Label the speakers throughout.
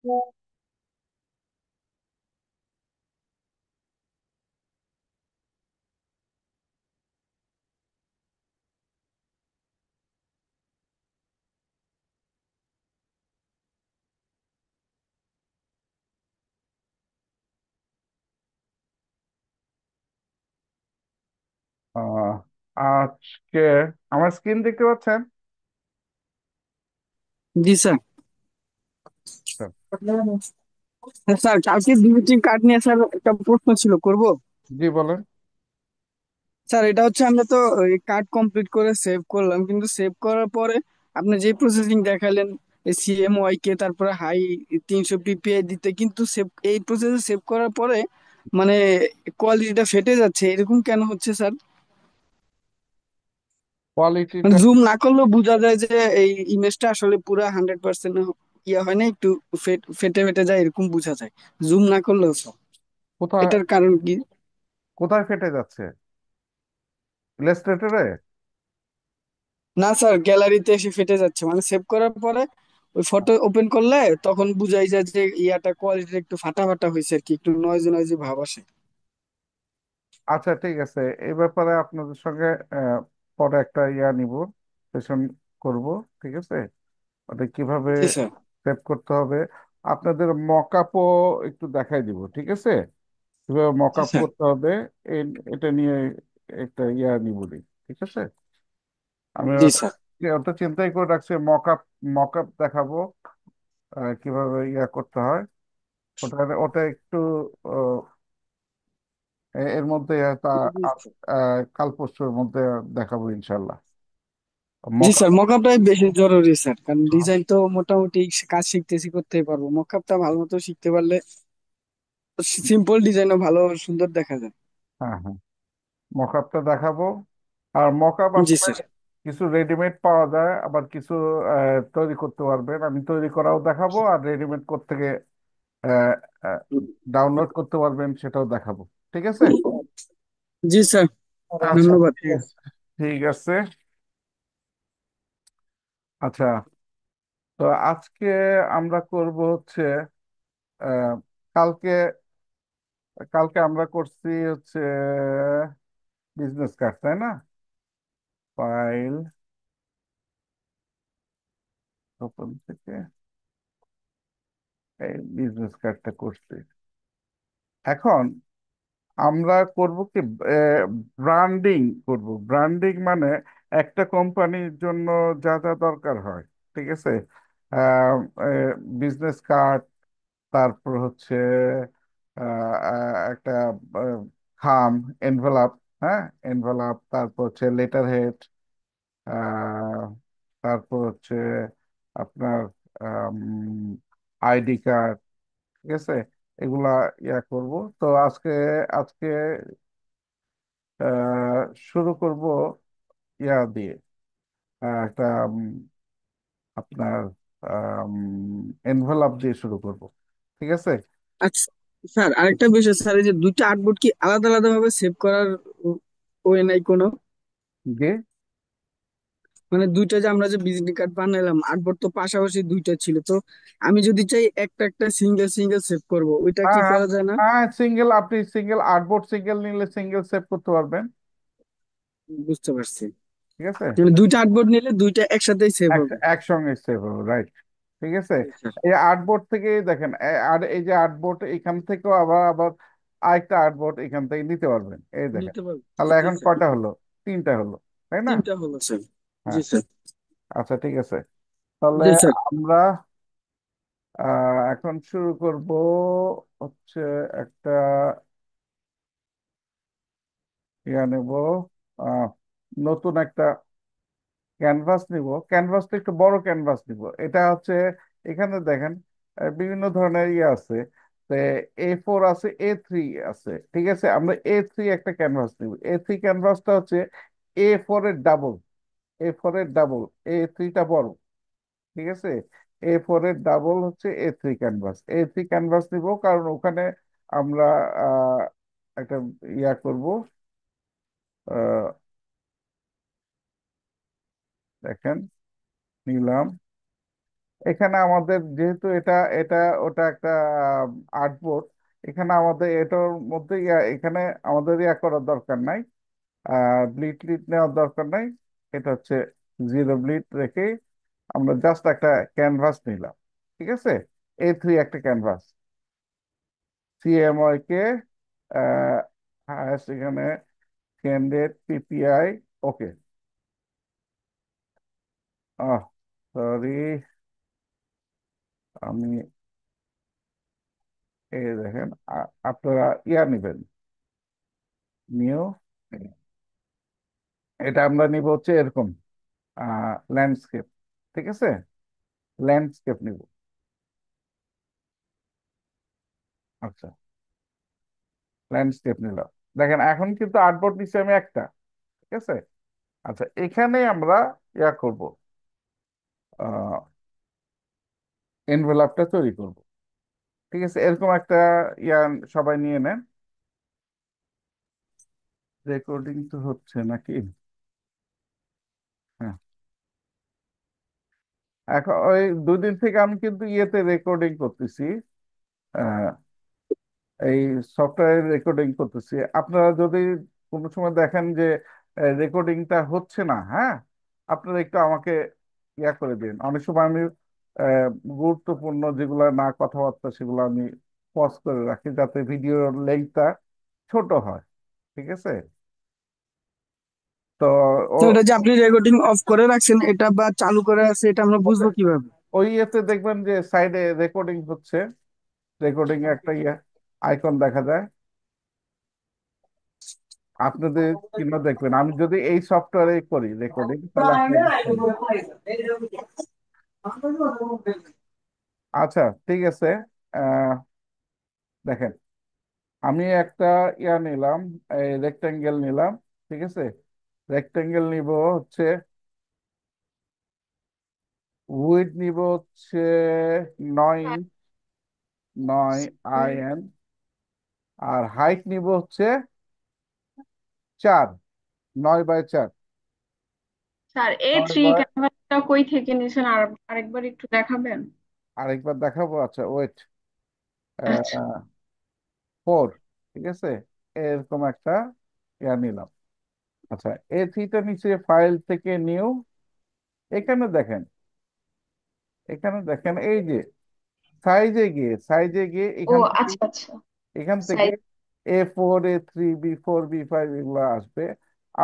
Speaker 1: আহ, আজকে আমার স্ক্রিন দেখতে পাচ্ছেন?
Speaker 2: জি স্যার। হ্যাঁ, স্যার কালকে ভিজিটিং কার্ড নিয়ে স্যার একটা প্রশ্ন ছিল, করব?
Speaker 1: জি বলেন।
Speaker 2: স্যার এটা হচ্ছে আমরা তো কার্ড কমপ্লিট করে সেভ করলাম, কিন্তু সেভ করার পরে আপনি যে প্রসেসিং দেখালেন সিএমওয়াই কে, তারপরে হাই 300 পিপিআই দিতে, কিন্তু সেভ এই প্রসেসে সেভ করার পরে মানে কোয়ালিটিটা ফেটে যাচ্ছে, এরকম কেন হচ্ছে স্যার? মানে
Speaker 1: কোয়ালিটিটা
Speaker 2: জুম না করলেও বোঝা যায় যে এই ইমেজটা আসলে পুরা 100% ইয়ে হয় না, একটু ফেটে ফেটে যায়, এরকম বোঝা যায় জুম না করলেও স্যার।
Speaker 1: কোথায়
Speaker 2: এটার কারণ কি?
Speaker 1: কোথায় ফেটে যাচ্ছে? ইলাস্ট্রেটরে?
Speaker 2: না স্যার, গ্যালারিতে এসে ফেটে যাচ্ছে, মানে সেভ করার পরে ওই ফটো ওপেন করলে তখন বুঝাই যায় যে ইয়াটা কোয়ালিটি একটু ফাটা ফাটা হয়েছে আর কি, একটু নয়েজি নয়েজি ভাব আসে।
Speaker 1: আচ্ছা ঠিক আছে, এই ব্যাপারে আপনাদের সঙ্গে পরে একটা নিব, সেশন করব। ঠিক আছে, ওটা কিভাবে
Speaker 2: জি স্যার।
Speaker 1: সেভ করতে হবে আপনাদের মকআপও একটু দেখাই দিব। ঠিক আছে, কিভাবে
Speaker 2: জি
Speaker 1: মকআপ
Speaker 2: স্যার।
Speaker 1: করতে হবে এটা নিয়ে একটা নিব। ঠিক আছে, আমি
Speaker 2: জি
Speaker 1: ওটা
Speaker 2: স্যার।
Speaker 1: ওটা চিন্তাই করে রাখছি। মকআপ মকআপ দেখাবো কিভাবে করতে হয়। ওটা ওটা একটু আহ, এর মধ্যে হয়তো
Speaker 2: জি স্যার।
Speaker 1: কাল পরশুর মধ্যে দেখাবো ইনশাল্লাহ।
Speaker 2: জি
Speaker 1: মকআপ।
Speaker 2: স্যার, মকআপটাই বেশি জরুরি স্যার, কারণ ডিজাইন তো মোটামুটি কাজ শিখতেছি, করতেই পারবো, মকআপটা ভালো মতো শিখতে পারলে সিম্পল ডিজাইনও ভালো সুন্দর দেখা যায়।
Speaker 1: হ্যাঁ হ্যাঁ, মকআপটা দেখাবো। আর মকআপ
Speaker 2: জি
Speaker 1: আসলে
Speaker 2: স্যার।
Speaker 1: কিছু রেডিমেড পাওয়া যায়, আবার কিছু তৈরি করতে পারবেন। আমি তৈরি করাও দেখাবো, আর রেডিমেড থেকে ডাউনলোড করতে পারবেন সেটাও দেখাবো। ঠিক আছে।
Speaker 2: জি স্যার।
Speaker 1: আচ্ছা
Speaker 2: ধন্যবাদ।
Speaker 1: ঠিক আছে। ঠিক আছে। আচ্ছা, তো আজকে আমরা করব হচ্ছে আহ, কালকে কালকে আমরা করছি হচ্ছে বিজনেস কার্ড, তাই না? ফাইল ওপেন থেকে এই বিজনেস কার্ডটা করছি। এখন আমরা করব কি, ব্র্যান্ডিং করব। ব্র্যান্ডিং মানে একটা কোম্পানির জন্য যা যা দরকার হয়। ঠিক আছে, বিজনেস কার্ড, তারপর হচ্ছে একটা আহ, খাম, এনভেলাপ। হ্যাঁ, এনভেলাপ, তারপর হচ্ছে লেটার হেড, তারপর হচ্ছে আপনার আইডি কার্ড। ঠিক আছে, এগুলা করব। তো আজকে আজকে আহ, শুরু করব দিয়ে একটা আপনার এনভেলপ দিয়ে শুরু করব। ঠিক আছে।
Speaker 2: আচ্ছা স্যার, আরেকটা বিষয় স্যার, এই যে দুইটা আর্টবোর্ড কি আলাদা আলাদা ভাবে সেভ করার ওয়ে নাই কোনো?
Speaker 1: যে
Speaker 2: মানে দুইটা যে আমরা যে ভিজিটিং কার্ড বানালাম, আর্টবোর্ড তো পাশাপাশি দুইটা ছিল, তো আমি যদি চাই একটা একটা সিঙ্গেল সিঙ্গেল সেভ করব, ওইটা কি
Speaker 1: হ্যাঁ হ্যাঁ
Speaker 2: করা যায় না?
Speaker 1: হ্যাঁ, সিঙ্গেল, আপনি সিঙ্গেল আর্টবোর্ড সিঙ্গেল নিলে সিঙ্গেল সেভ করতে পারবেন।
Speaker 2: বুঝতে পারছি।
Speaker 1: ঠিক আছে,
Speaker 2: মানে দুইটা আর্টবোর্ড নিলে দুইটা একসাথেই সেভ হবে।
Speaker 1: একসঙ্গে সেভ হবে, রাইট। ঠিক আছে,
Speaker 2: জি স্যার।
Speaker 1: এই আর্টবোর্ড থেকে দেখেন, আর এই যে আর্টবোর্ড এখান থেকেও আবার আবার আরেকটা আর্টবোর্ড এখান থেকে নিতে পারবেন। এই দেখেন,
Speaker 2: নিতে পারবো।
Speaker 1: তাহলে
Speaker 2: জি
Speaker 1: এখন
Speaker 2: স্যার।
Speaker 1: কয়টা হলো? তিনটা হলো, তাই না?
Speaker 2: তিনটা হলো স্যার। জি
Speaker 1: হ্যাঁ,
Speaker 2: স্যার।
Speaker 1: আচ্ছা ঠিক আছে। তাহলে
Speaker 2: জি স্যার।
Speaker 1: আমরা এখন শুরু করব হচ্ছে একটা নেব, আহ, নতুন একটা ক্যানভাস নিব। ক্যানভাসটা একটু বড় ক্যানভাস নিব। এটা হচ্ছে, এখানে দেখেন বিভিন্ন ধরনের আছে। তো A4 আছে, A3 আছে। ঠিক আছে, আমরা A3 একটা ক্যানভাস নিব। A3 ক্যানভাসটা হচ্ছে A4 এর ডাবল। A4 এর ডাবল, A3টা বড়। ঠিক আছে, A4 এর ডাবল হচ্ছে A3 ক্যানভাস। A3 ক্যানভাস নিব, কারণ ওখানে আমরা একটা করব। আহ, দেখেন, নিলাম। এখানে আমাদের যেহেতু এটা এটা ওটা একটা আর্টবোর্ড, এখানে আমাদের এটার মধ্যে এখানে আমাদের করার দরকার নাই, ব্লিড লিড নেওয়ার দরকার নাই। এটা হচ্ছে জিরো ব্লিড রেখে আমরা জাস্ট একটা ক্যানভাস নিলাম। ঠিক আছে, A3 একটা ক্যানভাস, সিএমওয়াই কে এখানে ক্যান্ডিডেট পিপিআই। ওকে, আহ সরি, আমি এই দেখেন, আপনারা নেবেন নিউ, এটা আমরা নিব হচ্ছে এরকম ল্যান্ডস্কেপ। ঠিক আছে, ল্যান্ডস্কেপ নিব। আচ্ছা, ল্যান্ডস্কেপ নিলাম। দেখেন এখন কিন্তু আর্টবোর্ড নিচ্ছি আমি একটা। ঠিক আছে, আচ্ছা এখানে আমরা করব, এনভেলপটা তৈরি করব। ঠিক আছে, এরকম একটা ইয়া সবাই নিয়ে নেন। রেকর্ডিং তো হচ্ছে নাকি? হ্যাঁ, এখন ওই 2 দিন থেকে আমি কিন্তু ইয়েতে রেকর্ডিং করতেছি, আহ, এই সফটওয়্যার রেকর্ডিং করতেছি। আপনারা যদি কোনো সময় দেখেন যে রেকর্ডিংটা হচ্ছে না, হ্যাঁ, আপনারা একটু আমাকে করে দিন। অনেক সময় আমি আহ, গুরুত্বপূর্ণ যেগুলো না কথাবার্তা সেগুলো আমি পজ করে রাখি যাতে ভিডিওর লেন্থটা ছোট হয়। ঠিক আছে, তো ও
Speaker 2: তো এটা যে আপনি রেকর্ডিং অফ করে রাখছেন এটা বা চালু করে আছে, এটা আমরা বুঝবো কিভাবে?
Speaker 1: ওই ইয়েতে দেখবেন যে সাইডে রেকর্ডিং হচ্ছে, রেকর্ডিং এ একটা আইকন দেখা যায়। আপনাদের কিনা দেখবেন, আমি যদি এই সফটওয়্যারে করি রেকর্ডিং তাহলে আপনি বুঝতে পারবেন। আচ্ছা, ঠিক আছে, আহ, দেখেন আমি একটা নিলাম, এই রেক্টাঙ্গেল নিলাম। ঠিক আছে, রেক্টাঙ্গেল নিব হচ্ছে, উইড নিব হচ্ছে 9 ইঞ্চ, 9 IN, আর হাইট নিব হচ্ছে 4, 9 বাই 4।
Speaker 2: স্যার এ
Speaker 1: নয়
Speaker 2: থ্রি
Speaker 1: বাই
Speaker 2: ক্যামেরাটা কই থেকে নিয়েছেন, আর আরেকবার একটু দেখাবেন?
Speaker 1: আরেকবার দেখাবো, আচ্ছা ওয়েট,
Speaker 2: আচ্ছা।
Speaker 1: 4। ঠিক আছে, এরকম একটা নিলাম। আচ্ছা, A3টা নিচে ফাইল থেকে নিউ, এখানে দেখেন, এখানে দেখেন এই যে সাইজে গিয়ে
Speaker 2: ও
Speaker 1: এখান থেকে,
Speaker 2: আচ্ছা আচ্ছা।
Speaker 1: এখান থেকে
Speaker 2: size.
Speaker 1: A4 A3 B4 B5 এগুলো আসবে।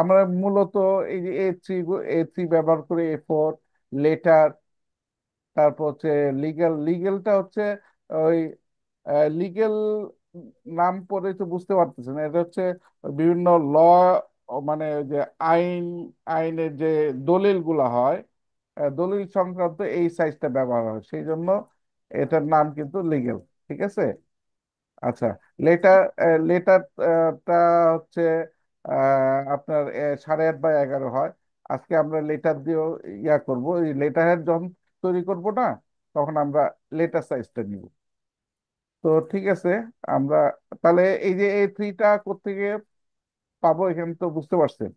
Speaker 1: আমরা মূলত এই যে A3 ব্যবহার করে A4 লেটার, তারপর হচ্ছে লিগেলটা হচ্ছে ওই লিগেল নাম পড়ে তো বুঝতে পারতেছেন, এটা হচ্ছে বিভিন্ন ল, মানে ওই যে আইন, আইনের যে দলিল গুলা হয়, দলিল সংক্রান্ত এই সাইজটা ব্যবহার হয়, সেই জন্য এটার নাম কিন্তু লিগেল। ঠিক আছে, আচ্ছা লেটার, লেটারটা হচ্ছে আপনার 8.5 বাই 11 হয়। আজকে আমরা লেটার দিয়েও করব, এই লেটারের যখন তৈরি করব না, তখন আমরা লেটার সাইজটা নিব। তো ঠিক আছে, আমরা তাহলে এই যে A3টা কোত্থেকে পাবো এখানে তো বুঝতে পারছেন।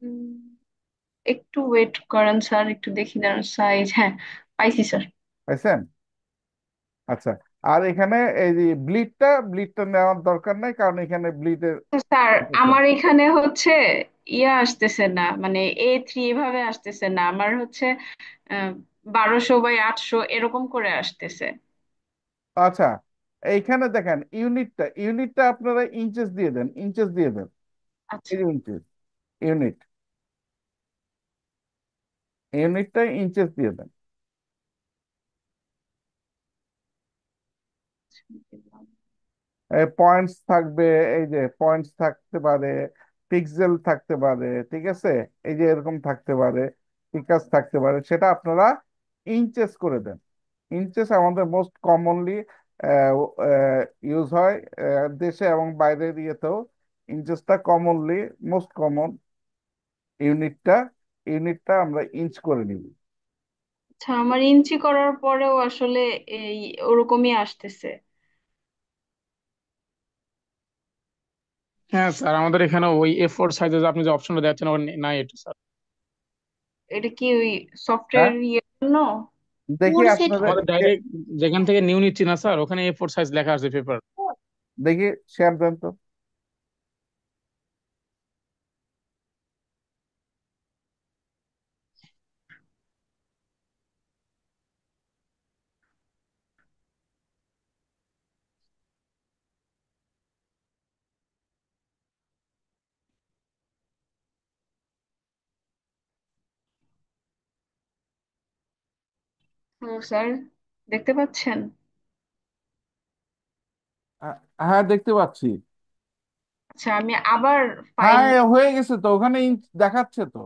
Speaker 2: উম, একটু ওয়েট করেন স্যার, একটু দেখি দাঁড়ান। সাইজ, হ্যাঁ পাইছি স্যার।
Speaker 1: পাইছেন? আচ্ছা, আর এখানে এই যে ব্লিডটা নেওয়ার দরকার নাই, কারণ এখানে ব্লিডের
Speaker 2: স্যার আমার এখানে হচ্ছে ইয়ে আসতেছে না, মানে এ থ্রি এভাবে আসতেছে না, আমার হচ্ছে 1200 বাই 800 এরকম করে আসতেছে।
Speaker 1: আচ্ছা, এইখানে দেখেন ইউনিটটা আপনারা ইঞ্চেস দিয়ে দেন, ইঞ্চেস দিয়ে দেন।
Speaker 2: আচ্ছা।
Speaker 1: এই যে ইঞ্চেস, ইউনিট, ইউনিটটা ইঞ্চেস দিয়ে দেন। পয়েন্টস থাকবে, এই যে পয়েন্টস থাকতে পারে, পিক্সেল থাকতে পারে। ঠিক আছে, এই যে এরকম থাকতে পারে, পিকাস থাকতে পারে, সেটা আপনারা ইঞ্চেস করে দেন। ইঞ্চেস আমাদের মোস্ট কমনলি ইউজ হয়, দেশে এবং বাইরের ইয়েতেও ইঞ্চেসটা কমনলি, মোস্ট কমন। ইউনিটটা ইউনিটটা আমরা ইঞ্চ করে নিব।
Speaker 2: আচ্ছা, আমার ইঞ্চি করার পরেও আসলে এই ওরকমই আসতেছে।
Speaker 3: হ্যাঁ স্যার, আমাদের এখানে ওই A4 সাইজে আপনি যে অপশনটা দেখছেন ওর নাই এটা স্যার।
Speaker 2: এটা কি ওই
Speaker 1: হ্যাঁ,
Speaker 2: সফটওয়্যার ইয়ের জন্য?
Speaker 1: দেখি
Speaker 4: ফোর সেট
Speaker 1: আপনাদের
Speaker 3: আমাদের ডাইরেক্ট যেখান থেকে নিউ নিচ্ছি না স্যার, ওখানে A4 সাইজ লেখা আছে পেপার।
Speaker 1: দেখি শেয়ার দেন তো।
Speaker 4: হ্যালো স্যার, দেখতে পাচ্ছেন?
Speaker 1: হ্যাঁ, দেখতে পাচ্ছি।
Speaker 4: আচ্ছা, আমি আবার ফাইল।
Speaker 1: হ্যাঁ, হয়ে গেছে তো, ওখানে ইঞ্চ দেখাচ্ছে তো।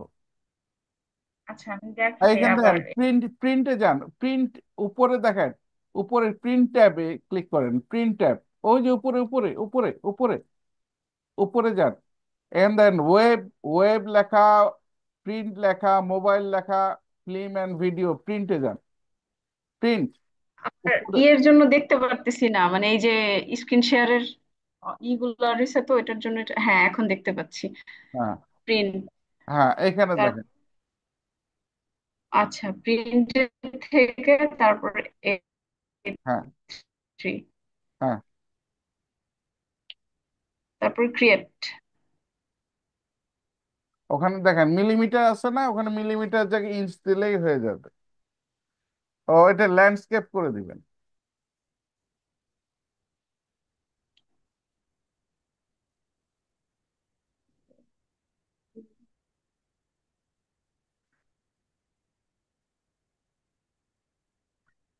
Speaker 4: আচ্ছা, আমি দেখাই
Speaker 1: এইখান
Speaker 4: আবার।
Speaker 1: দেখেন, প্রিন্টে যান, প্রিন্ট উপরে দেখেন, উপরে প্রিন্ট ট্যাবে ক্লিক করেন, প্রিন্ট ট্যাব, ওই যে উপরে উপরে উপরে উপরে উপরে যান। এন্ড দেন ওয়েব, ওয়েব লেখা, প্রিন্ট লেখা, মোবাইল লেখা, ফিল্ম এন্ড ভিডিও, প্রিন্টে যান, প্রিন্ট
Speaker 4: আর
Speaker 1: উপরে।
Speaker 4: ইয়ের জন্য দেখতে পারতেছি না, মানে এই যে স্ক্রিন শেয়ারের ইগুলো রয়েছে তো, এটার জন্য হ্যাঁ, এখন দেখতে পাচ্ছি।
Speaker 1: হ্যাঁ,
Speaker 4: প্রিন্ট।
Speaker 1: হ্যাঁ, এখানে
Speaker 4: তার
Speaker 1: দেখেন।
Speaker 4: আচ্ছা, প্রিন্টের থেকে তারপর
Speaker 1: হ্যাঁ,
Speaker 4: থ্রি,
Speaker 1: হ্যাঁ,
Speaker 4: তারপর ক্রিয়েট।
Speaker 1: ওখানে দেখেন মিলিমিটার আছে না, ওখানে মিলিমিটার জায়গায় ইঞ্চ দিলেই হয়ে যাবে। ও, এটা ল্যান্ডস্কেপ করে দিবেন।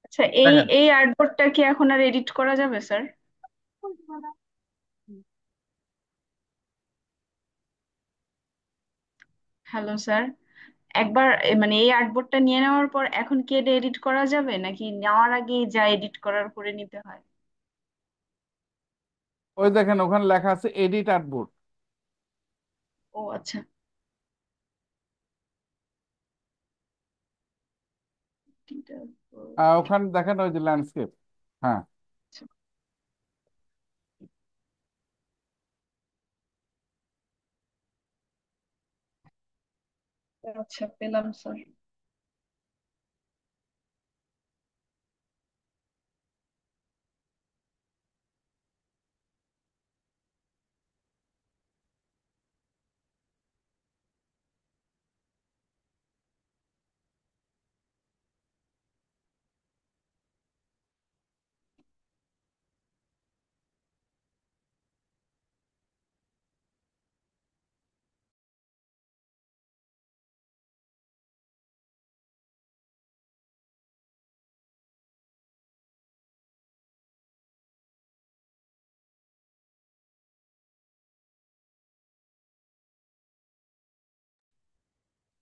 Speaker 4: আচ্ছা, এই
Speaker 1: দেখেন,
Speaker 4: এই আর্টবোর্ডটা কি এখন আর এডিট করা যাবে স্যার? হ্যালো স্যার, একবার মানে এই আর্টবোর্ডটা নিয়ে নেওয়ার পর এখন কি এটা এডিট করা যাবে, নাকি নেওয়ার আগে যা এডিট করার করে নিতে হয়?
Speaker 1: ওই দেখেন ওখানে লেখা আছে এডিট আর্টবোর্ড।
Speaker 4: ও আচ্ছা।
Speaker 1: ওখানে দেখেন ওই যে ল্যান্ডস্কেপ। হ্যাঁ,
Speaker 4: আচ্ছা, পেলাম স্যার।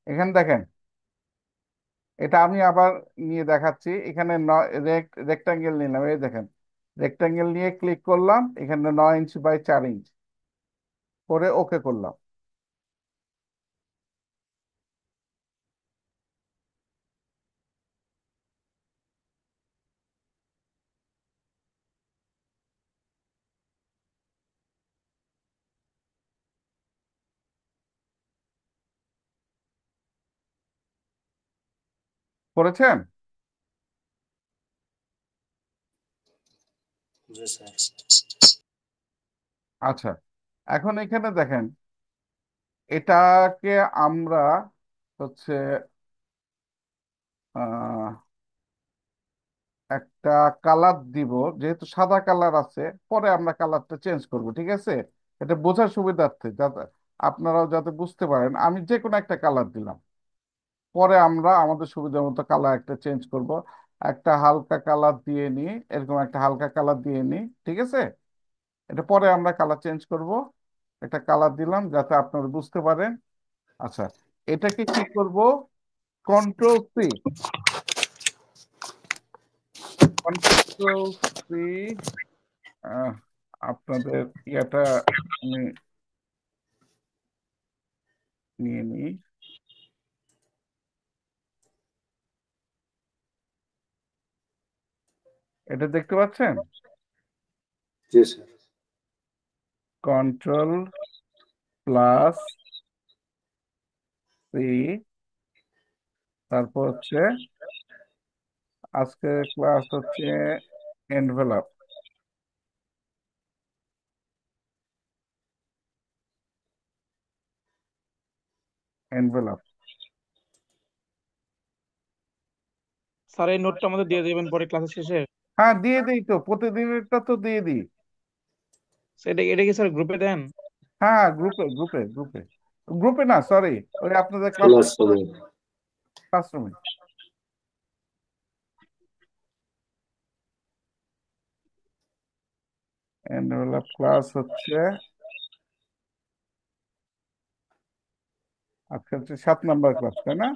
Speaker 1: এখানে দেখেন, এটা আমি আবার নিয়ে দেখাচ্ছি। এখানে রেক্টাঙ্গেল নিলাম, এই দেখেন, রেক্টাঙ্গেল নিয়ে ক্লিক করলাম, এখানে 9 ইঞ্চ বাই 4 ইঞ্চ করে ওকে করলাম। করেছেন?
Speaker 5: জি স্যার।
Speaker 1: আচ্ছা, এখন এখানে দেখেন, এটাকে আমরা হচ্ছে আহ, একটা কালার দিব, যেহেতু সাদা কালার আছে, পরে আমরা কালারটা চেঞ্জ করব, ঠিক আছে? এটা বোঝার সুবিধার্থে, যাতে আপনারাও যাতে বুঝতে পারেন, আমি যে কোনো একটা কালার দিলাম, পরে আমরা আমাদের সুবিধা মতো কালার একটা চেঞ্জ করব। একটা হালকা কালার দিয়ে নিই, এরকম একটা হালকা কালার দিয়ে নিই, ঠিক আছে? এটা পরে আমরা কালার চেঞ্জ করব। একটা কালার দিলাম যাতে আপনারা বুঝতে পারেন। আচ্ছা, এটাকে কি করব? কন্ট্রোল সি, কন্ট্রোল সি, আপনাদের ইয়েটা আমি নিয়ে নিই। এটা দেখতে পাচ্ছেন?
Speaker 5: জি স্যার।
Speaker 1: কন্ট্রোল প্লাস সি, তারপর হচ্ছে আজকে ক্লাস হচ্ছে এনভেলপ। এনভেলপ।
Speaker 3: স্যার এই নোটটা আমাদের দিয়ে দেবেন পরে ক্লাসের শেষে।
Speaker 1: হ্যাঁ, দিয়ে দিই তো, প্রতিদিনেরটা তো দিয়ে দিই।
Speaker 3: এটা এটা কি স্যার গ্রুপে দেন?
Speaker 1: হ্যাঁ, গ্রুপে গ্রুপে গ্রুপে। গ্রুপে না, সরি, ওই আপনাদের ক্লাস
Speaker 5: ক্লাসরুমে।
Speaker 1: ক্লাসরুমে। এনভেলপ ক্লাস হচ্ছে আজকে হচ্ছে 7 নম্বর ক্লাস, তাই না?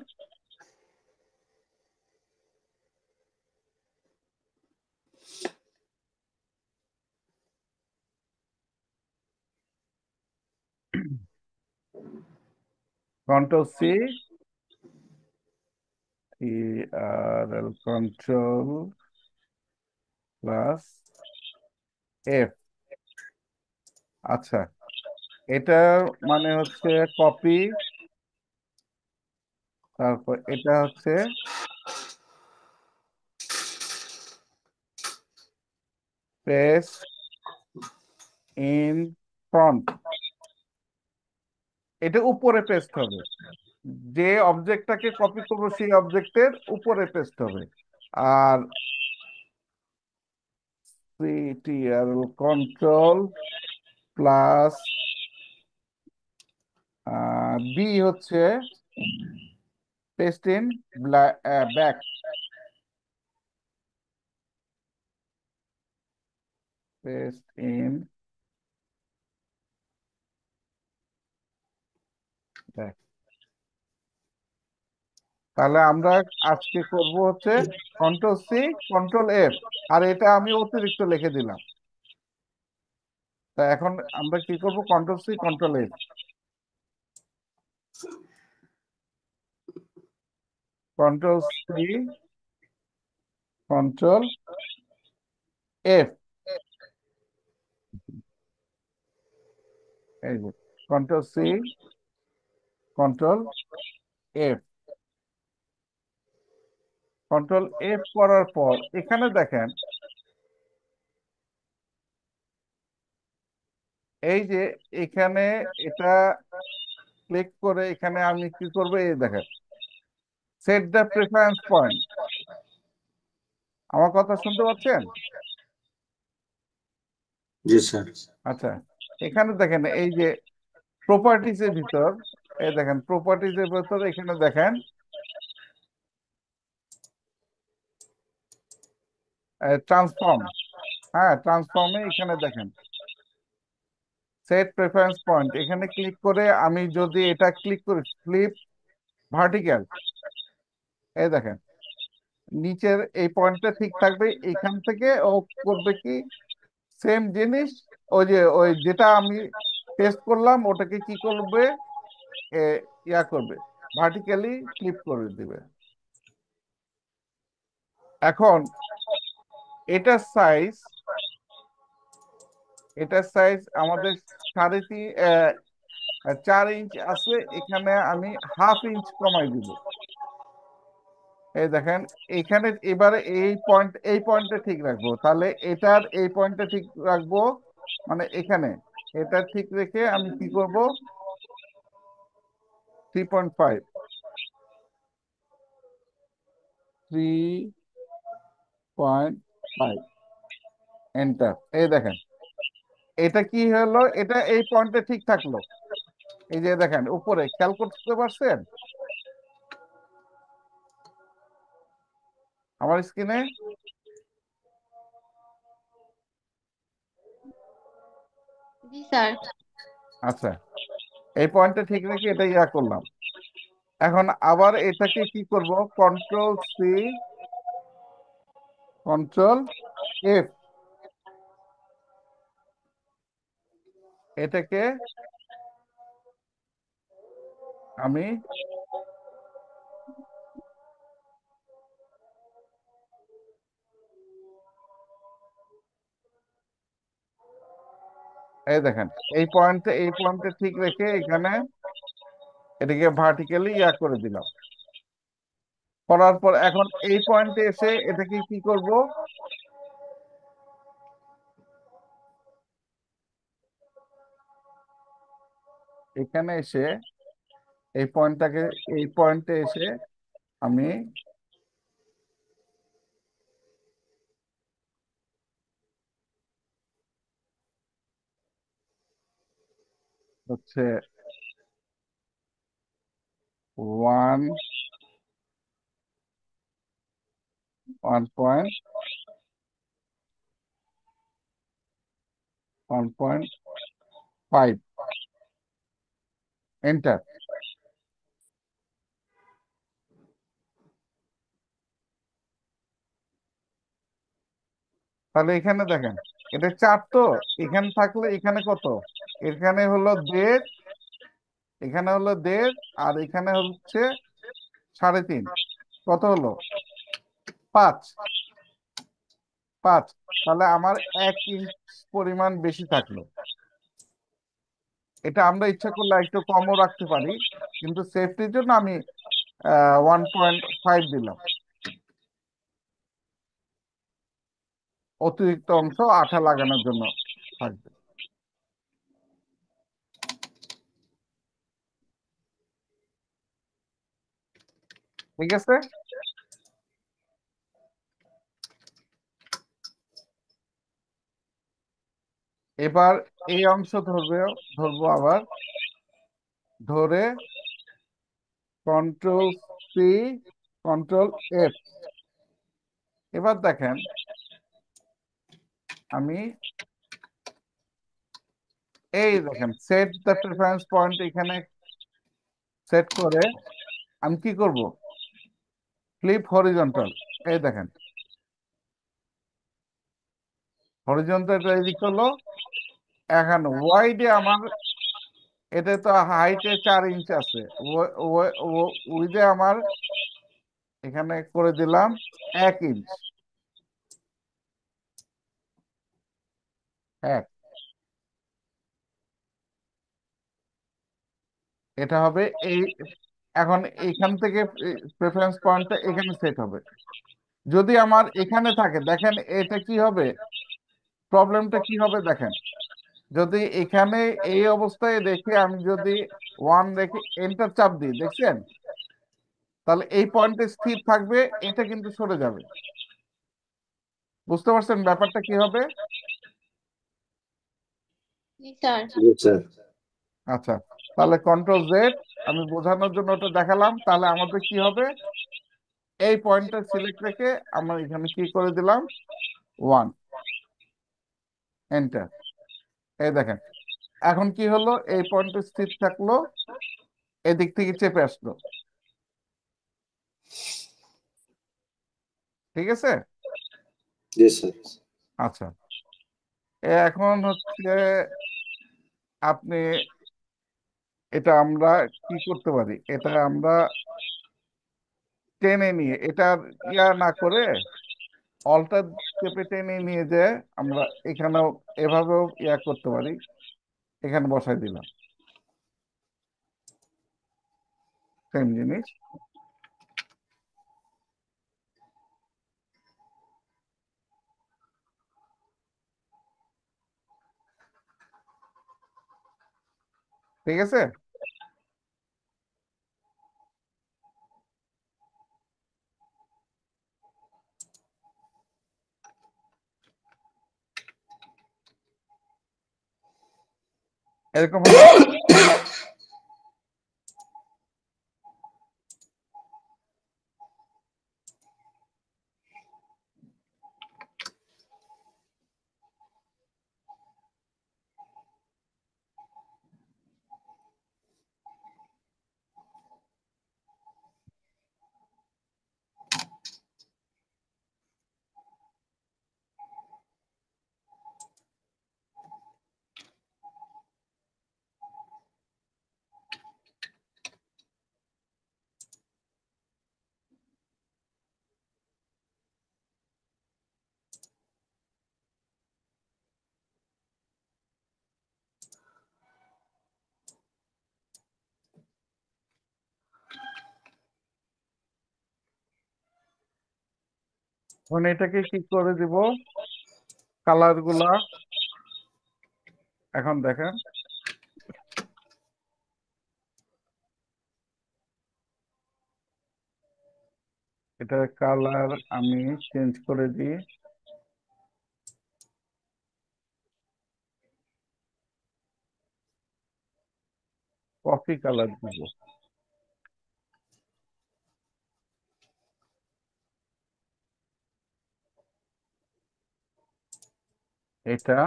Speaker 1: Control C, TRL control plus F. আচ্ছা, এটার মানে হচ্ছে কপি, তারপর এটা হচ্ছে পেস্ট ইন ফ্রন্ট। এটা উপরে পেস্ট হবে, যে অবজেক্টটাকে কপি করবো সেই অবজেক্টের উপরে পেস্ট হবে। আর সিটিআরএল কন্ট্রোল প্লাস বি হচ্ছে paste in back. Paste in back. তাহলে আমরা আজকে করব হচ্ছে কন্ট্রোল সি, কন্ট্রোল এফ, আর এটা আমি অতিরিক্ত লিখে দিলাম। তা এখন আমরা কি করব? Control C, control F. Control C, control F. এই যে control C, control F. Control F করার পর এখানে দেখেন, এই যে এখানে এটা ক্লিক করে এখানে আমি কি করব? এই দেখেন, সেট দ্য প্রেফারেন্স পয়েন্ট। আমার কথা শুনতে পাচ্ছেন?
Speaker 5: জি স্যার।
Speaker 1: আচ্ছা, এখানে দেখেন এই যে প্রপার্টিজ এর ভিতর, এই দেখেন প্রপার্টিজ এর ভিতর এখানে দেখেন ট্রান্সফর্ম। হ্যাঁ, ট্রান্সফর্মে এখানে দেখেন সেট প্রেফারেন্স পয়েন্ট, এখানে ক্লিক করে আমি যদি এটা ক্লিক করি ফ্লিপ ভার্টিক্যাল, এই দেখেন নিচের এই পয়েন্টটা ঠিক থাকবে। এখান থেকে ও করবে কি, সেম জিনিস, ওই যেটা আমি টেস্ট করলাম ওটাকে কি করবে, এ, ইয়া করবে, ভার্টিক্যালি ফ্লিপ করে দিবে। এখন এটার সাইজ, আমাদের 4.5 ইঞ্চ আছে, এখানে আমি 1/2 ইঞ্চ কমাই দিব। এই দেখেন এখানে এবারে এই পয়েন্টটা ঠিক রাখবো, তাহলে এটার এই পয়েন্টটা ঠিক রাখবো, মানে এখানে এটা ঠিক রেখে আমি কি করব? 3.5, 3.5, এন্টার। এই দেখেন এটা কি হলো, এটা এই পয়েন্টে ঠিক থাকলো। এই যে দেখেন উপরে খেয়াল করতে পারছেন আমার স্ক্রিনে?
Speaker 6: জি স্যার।
Speaker 1: আচ্ছা, এই পয়েন্টটা ঠিক রেখে এটা ইয়া করলাম। এখন আবার এটাকে কি করব? Control C, control F. এটাকে আমি এই দেখেন এই পয়েন্টে ঠিক রেখে এখানে এটাকে ভার্টিক্যালি ইয়া করে দিলাম। করার পর এখন এই পয়েন্টে এসে এটাকে কি করব, এখানে এসে এই পয়েন্টে এসে আমি হচ্ছে 1.1.5 এন্টার। তাহলে এখানে দেখেন এটা 4 তো, এখানে থাকলে এখানে কত, এখানে হলো 1.5, এখানে হলো 1.5, আর এখানে হচ্ছে 3.5, কত হলো 5, 5। তাহলে আমার 1 ইঞ্চ পরিমাণ বেশি থাকলো। এটা আমরা ইচ্ছা করলে একটু কমও রাখতে পারি, কিন্তু সেফটির জন্য আমি 1.5 দিলাম। অতিরিক্ত অংশ আঠা লাগানোর জন্য থাকবে। ঠিক আছে, এবার এই অংশ ধরবো আবার, ধরে কন্ট্রোল C, কন্ট্রোল F। এবার দেখেন আমি এই দেখেন সেট দ্য প্রেফারেন্স পয়েন্ট এখানে সেট করে আমি কি করব, ফ্লিপ হরিজন্টাল। এই দেখেন হরিজন্টাল এদিক হলো। এখন ওয়াইডে আমার, এটা তো হাইটে 4 ইঞ্চ আছে, উইডে আমার এখানে করে দিলাম 1 ইঞ্চ। এক, এটা হবে এই। এখন এইখান থেকে প্রেফারেন্স পয়েন্টটা এখানে সেট হবে। যদি আমার এখানে থাকে, দেখেন এটা কি হবে, প্রবলেমটা কি হবে দেখেন। যদি এখানে এই অবস্থায় রেখে আমি যদি 1 রেখে এন্টার চাপ দিই, দেখছেন, তাহলে এই পয়েন্টে স্থির থাকবে, এটা কিন্তু সরে যাবে। বুঝতে পারছেন ব্যাপারটা কি হবে?
Speaker 6: জি স্যার।
Speaker 5: জি স্যার।
Speaker 1: আচ্ছা, তাহলে কন্ট্রোল Z, আমি বোঝানোর জন্য ওটা দেখালাম। তাহলে আমাদের কি হবে, এই পয়েন্টটা সিলেক্ট রেখে আমরা এখানে কি করে দিলাম 1, এন্টার। এই দেখেন এখন কি হলো, এই পয়েন্টে স্থির থাকলো, এদিক থেকে চেপে আসলো। ঠিক আছে,
Speaker 5: জি স্যার।
Speaker 1: আচ্ছা। এখন হচ্ছে আপনি, এটা আমরা কি করতে পারি, এটা আমরা টেনে নিয়ে এটা ইয়া না করে অল্টার চেপে টেনে নিয়ে যে আমরা এখানেও এভাবেও ইয়া করতে পারি। এখানে বসাই দিলাম, সেম জিনিস। ঠিক আছে, এরকম হলো। এখন এটাকে কি করে দিব, কালার গুলা এখন দেখেন, এটার কালার আমি চেঞ্জ করে দিই। কফি কালার দিব। এটা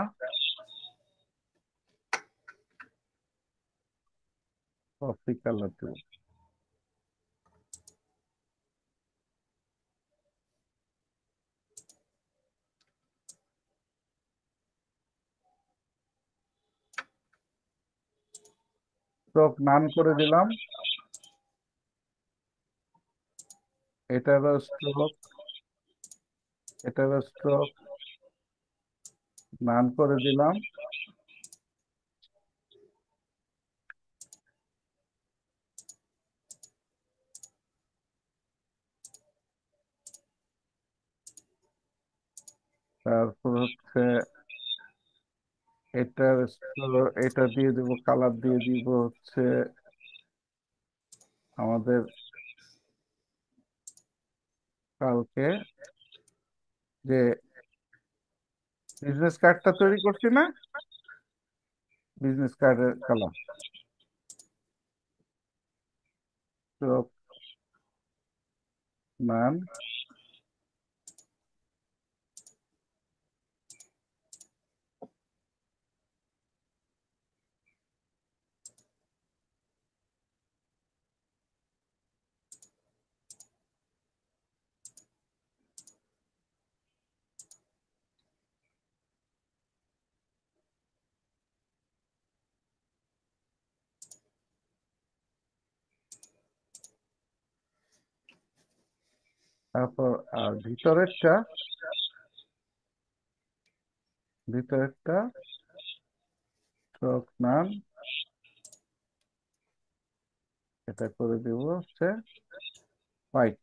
Speaker 1: কফি কালার দিব। স্ট্রোক নান করে দিলাম। এটারও স্ট্রোক, এটারও স্ট্রোক নান করে দিলাম। তারপর হচ্ছে এটা দিয়ে দিব, কালার দিয়ে দিব হচ্ছে আমাদের কালকে যে বিজনেস কার্ডটা তৈরি করছি না, বিজনেস কার্ডের কালার। তো ম্যাম, তারপর আর ভিতরেরটা স্ট্রোক নান, এটা করে দিব হচ্ছে হোয়াইট।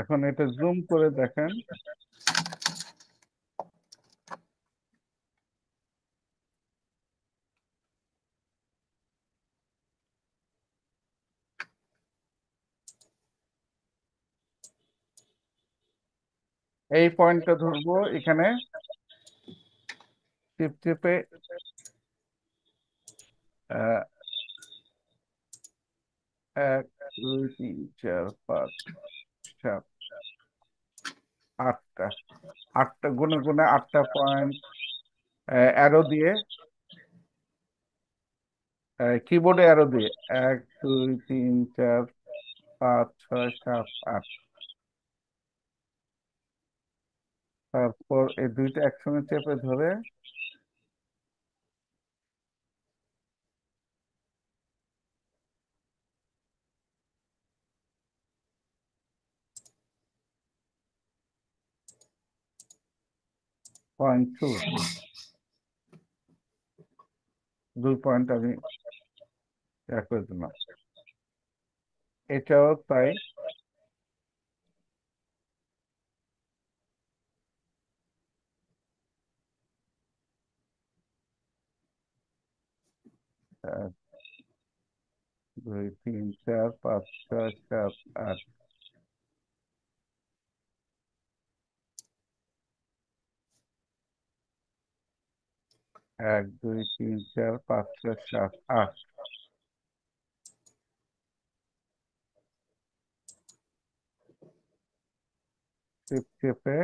Speaker 1: এখন এটা জুম করে দেখেন, এই পয়েন্টটা ধরবো এখানে, টিপ টিপে আহ, 1 2 3 4 5 7 8টা, 8টা গুনে গুনে 8টা পয়েন্ট অ্যারো দিয়ে, কিবোর্ডে অ্যারো দিয়ে 1 2 3 4 5 6 7 8। তারপর এই দুইটা একসঙ্গে চেপে ধরে 0.2, 2 পয়েন্ট আমি করে দিলাম। এটাও তাই, এক 2 3 4 5 6 7 8। 1 2 3 4 5 6 7 8। টিপ চেপে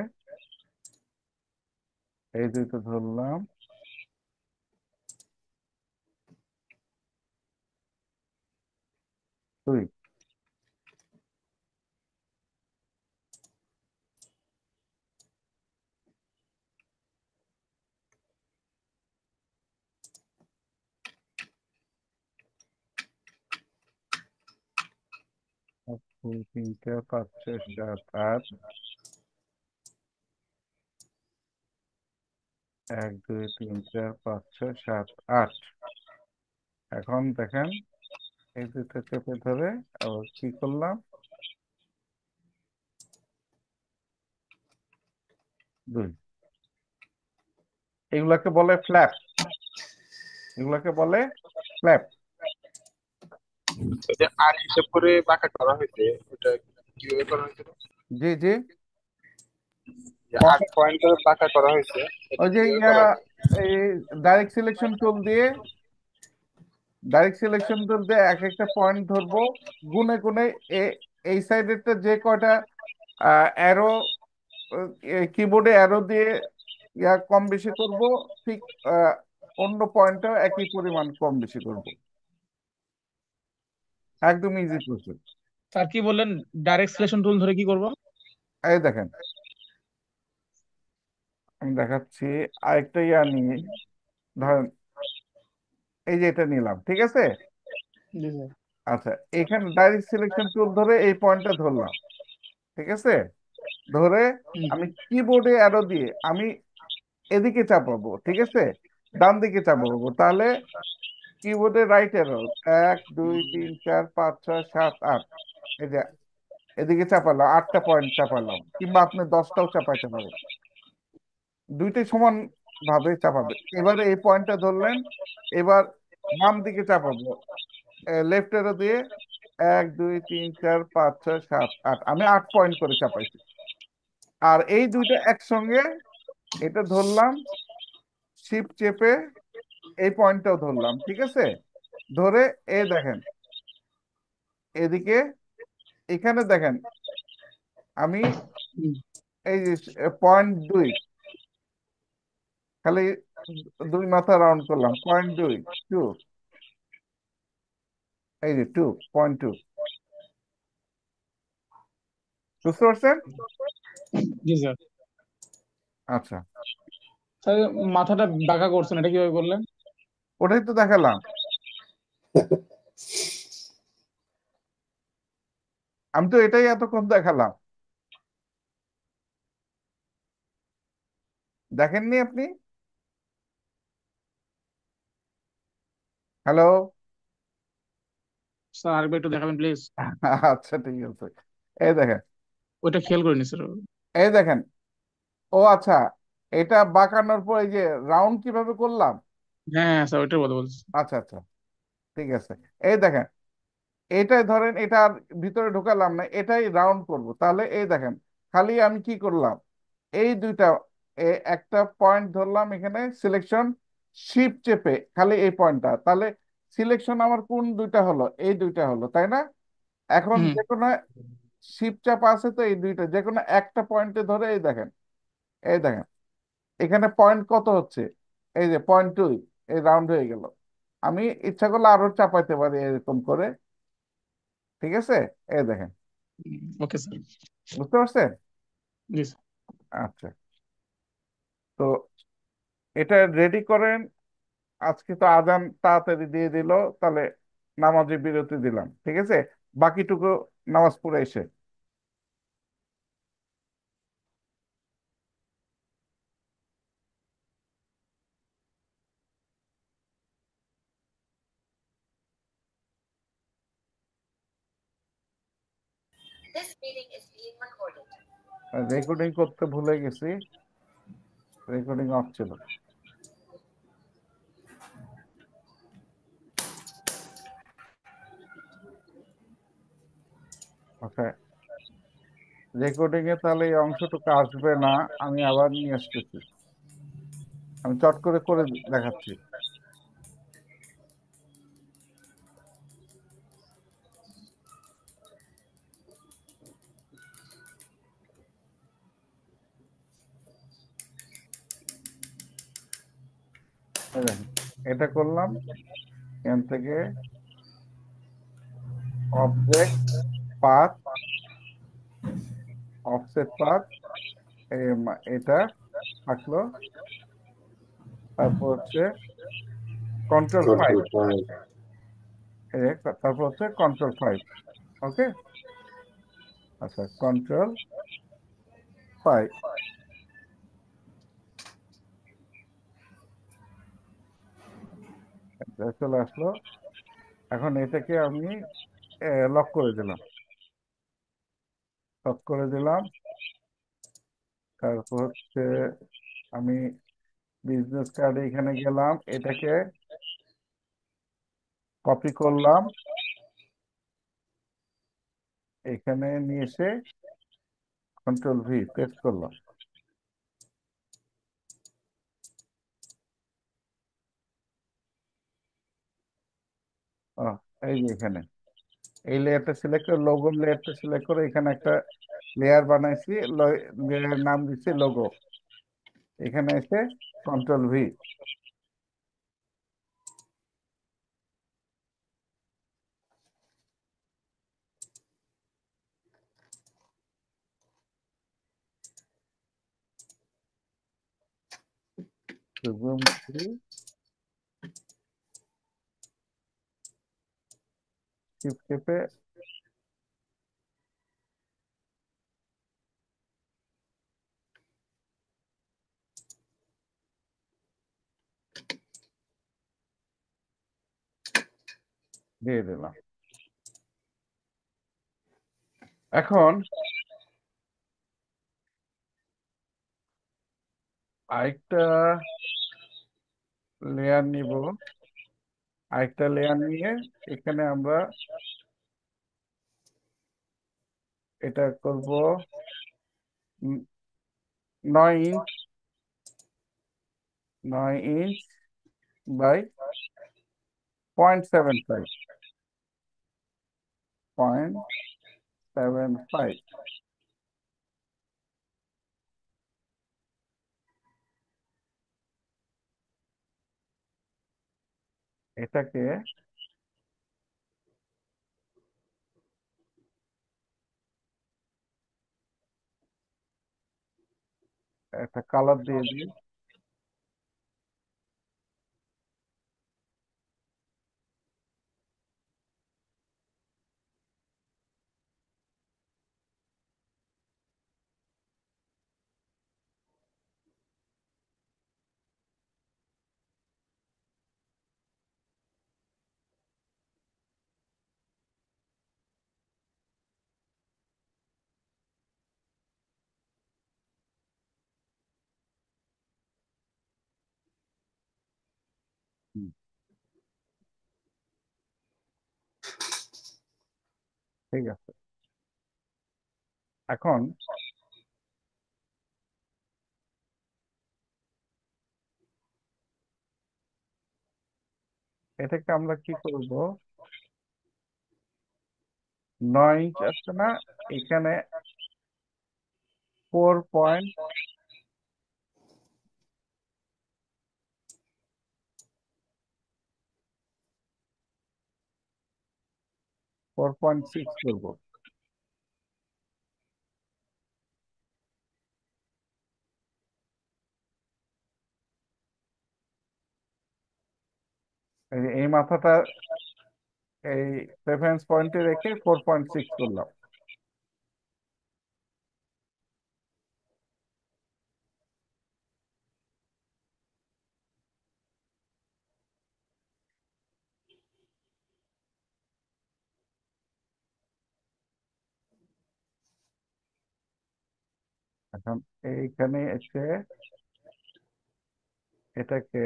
Speaker 1: এই দুটো ধরলাম, 2। এক, দুই, তিন, চার, পাঁচ, ছয়, সাত, আট। এক, দুই, তিন, চার, পাঁচ, ছয়, সাত, আট। এখন দেখেন, এই দুটো চেপে ধরে আবার কি করলাম, দুই। এগুলাকে বলে ফ্ল্যাপ, এগুলাকে বলে ফ্ল্যাপ।
Speaker 7: ওই যে আর হিসাব করে বাঁকা করা হয়েছে, ওটা কিভাবে করা হয়েছে?
Speaker 1: জি জি।
Speaker 7: যে 8 পয়েন্ট বাঁকা করা হয়েছে, এটা
Speaker 1: ওই যে
Speaker 7: কিভাবে করা হয়েছে?
Speaker 1: এই ডাইরেক্ট সিলেকশন টুল দিয়ে এক একটা পয়েন্ট ধরবো, গুনে গুনে এই সাইডেরটা যে কয়টা অ্যারো, কিবোর্ডে অ্যারো দিয়ে কম বেশি করব, ঠিক আহ, অন্য পয়েন্টটাও একই পরিমাণ কম বেশি করব। একদম ইজি প্রসেস।
Speaker 3: স্যার কি বললেন, ডাইরেক্ট সিলেকশন টুল ধরে কি করব?
Speaker 1: এই দেখেন, আমি দেখাচ্ছি। আরেকটা নিয়ে ধরেন, এই যে এটা নিলাম, ঠিক আছে।
Speaker 3: জি স্যার।
Speaker 1: আচ্ছা, এখানে ডাইরেক্ট সিলেকশন টুল ধরে এই পয়েন্টটা ধরলাম, ঠিক আছে। ধরে আমি কিবোর্ডে অ্যারো দিয়ে আমি এদিকে চাপাবো, ঠিক আছে, ডান দিকে চাপাবো। তাহলে কিবোর্ডে রাইট অ্যারো, এক, দুই, তিন, চার, পাঁচ, ছয়, সাত, আট। এই যে এদিকে চাপালাম, 8টা পয়েন্ট চাপালাম, কিংবা আপনি 10টাও চাপাইতে পারেন, দুইটাই সমান ভাবে চাপাবে। এবারে এই পয়েন্টটা ধরলেন, এবার বাম দিকে চাপাবো, লেফট অ্যারো দিয়ে, এক, দুই, তিন, চার, পাঁচ, ছয়, সাত, আট। আমি 8 পয়েন্ট করে চাপাইছি। আর এই দুইটা একসঙ্গে, এটা ধরলাম, শিপ চেপে এই পয়েন্টটাও ধরলাম, ঠিক আছে। ধরে এই দেখেন, এদিকে, এখানে দেখেন, আমি এই যে পয়েন্ট দুই, খালি দুই মাথা রাউন্ড করলাম, পয়েন্ট দুই, টু, এই যে 2.2। বুঝতে পারছেন?
Speaker 3: জি স্যার।
Speaker 1: আচ্ছা,
Speaker 3: স্যার মাথাটা বাঁকা করছেন, এটা কিভাবে করলেন?
Speaker 1: ওটাই তো দেখালাম। আমি তো এটাই এতক্ষণ দেখালাম, দেখেননি আপনি? হ্যালো।
Speaker 3: স্যার আরেকবার একটু দেখাবেন প্লিজ।
Speaker 1: আচ্ছা, ঠিক আছে। এই দেখেন,
Speaker 3: ওইটা খেয়াল করিনি স্যার।
Speaker 1: এই দেখেন। ও আচ্ছা, এটা বাঁকানোর পর এই যে রাউন্ড কিভাবে করলাম।
Speaker 3: হ্যাঁ হ্যাঁ স্যার, ওইটার কথা বলছি।
Speaker 1: আচ্ছা আচ্ছা, ঠিক আছে। এই দেখেন, এটাই ধরেন, এটা আর ভিতরে ঢোকালাম না, এটাই রাউন্ড করব। তাহলে এই দেখেন, খালি আমি কি করলাম, এই দুইটা, একটা পয়েন্ট ধরলাম এখানে, সিলেকশন, শিপ চেপে খালি এই পয়েন্টটা, তাহলে সিলেকশন আমার কোন দুইটা হলো, এই দুইটা হলো, তাই না? এখন
Speaker 3: হুম।
Speaker 1: যে কোনো শিপ চাপা আছে, তো এই দুইটা যে কোনো একটা পয়েন্টে ধরে এই দেখেন, এই দেখেন, এখানে পয়েন্ট কত হচ্ছে, এই যে পয়েন্ট টু, এই রাউন্ড হয়ে গেল। আমি ইচ্ছা করলে আরো চাপাইতে পারি এরকম করে, ঠিক আছে। এই দেখেন,
Speaker 3: ওকে স্যার।
Speaker 1: বুঝতে পারছেন?
Speaker 3: জি স্যার।
Speaker 1: আচ্ছা, তো এটা রেডি করেন। আজকে তো আজান তাড়াতাড়ি দিয়ে দিল, তাহলে নামাজে বিরতি দিলাম, ঠিক আছে। বাকিটুকু নামাজ পড়ে এসে। রেকর্ডিং করতে ভুলে গেছি, রেকর্ডিং অফ ছিল। আচ্ছা, রেকর্ডিং এ তাহলে এই অংশটুকু আসবে না, আমি আবার নিয়ে আসতেছি। আমি চট করে করে দেখাচ্ছি। এই দেখেন, এটা করলাম, এখান থেকে অবজেক্ট পাথ, অফসেট পাথ, এটা থাকলো। তারপর হচ্ছে কন্ট্রোল 5,
Speaker 5: Control 5.
Speaker 1: তারপর হচ্ছে কন্ট্রোল 5। ওকে, আচ্ছা, কন্ট্রোল 5। চলে আসলো। এখন এটাকে আমি লক করে দিলাম। লক করে দিলাম। তারপর হচ্ছে আমি বিজনেস কার্ডে এখানে গেলাম, এটাকে কপি করলাম, এখানে নিয়ে এসে কন্ট্রোল ভি পেস্ট করলাম। আহ, এই যে এখানে এই লেয়ারটা সিলেক্ট করে, লোগো লেয়ারটা সিলেক্ট করে এখানে একটা লেয়ার বানাইছি, লেয়ারের নাম দিচ্ছি লোগো। এখানে এসে কন্ট্রোল ভি। জুম করি, শিফট চেপে দিয়ে দিলাম। এখন আরেকটা লেয়ার নিব। আরেকটা লেয়ার নিয়ে এখানে আমরা এটা করব 9 ইঞ্চ, 9 ইঞ্চ বাই 0.75, 0.75। এটাকে একটা কালার দিয়ে দিই। হুম, ঠিক আছে। এখন এটাকে আমরা কি করব, 9 ইঞ্চ আছে না, এখানে 4.6 করব। এই মাথাটা এই রেফারেন্স পয়েন্টে রেখে 4.6 করলাম। এখন এইখানে এসে এটাকে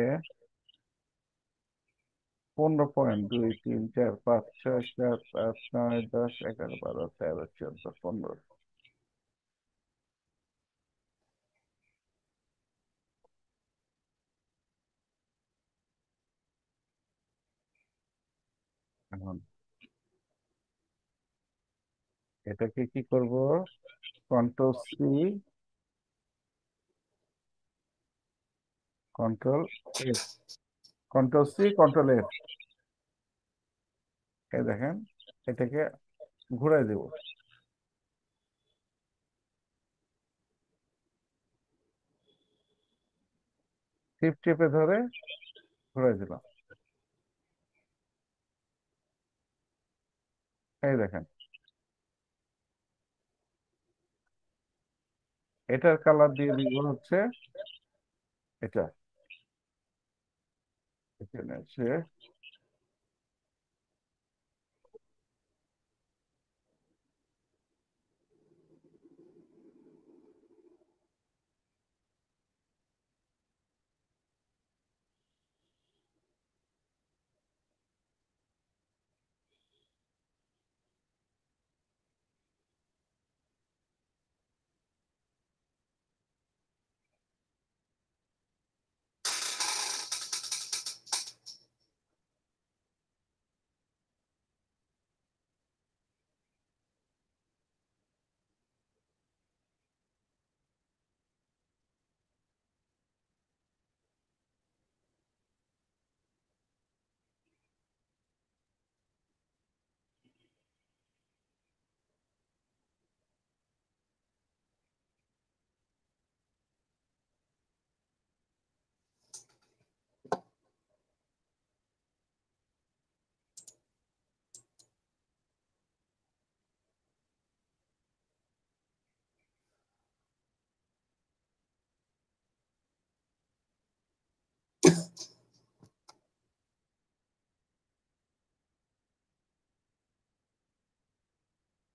Speaker 1: 15.2 3 4 5 6 7 8 9 10 11 12 13 14। এখন এটাকে কি করব, control C, control S, control C control S, এই দেখেন এটাকে ঘুরাই দেব। শিফট চেপে ধরে ঘুরাই দিলাম। এই দেখেন এটার কালার দিয়ে দিব হচ্ছে এটা, এখানে আছে।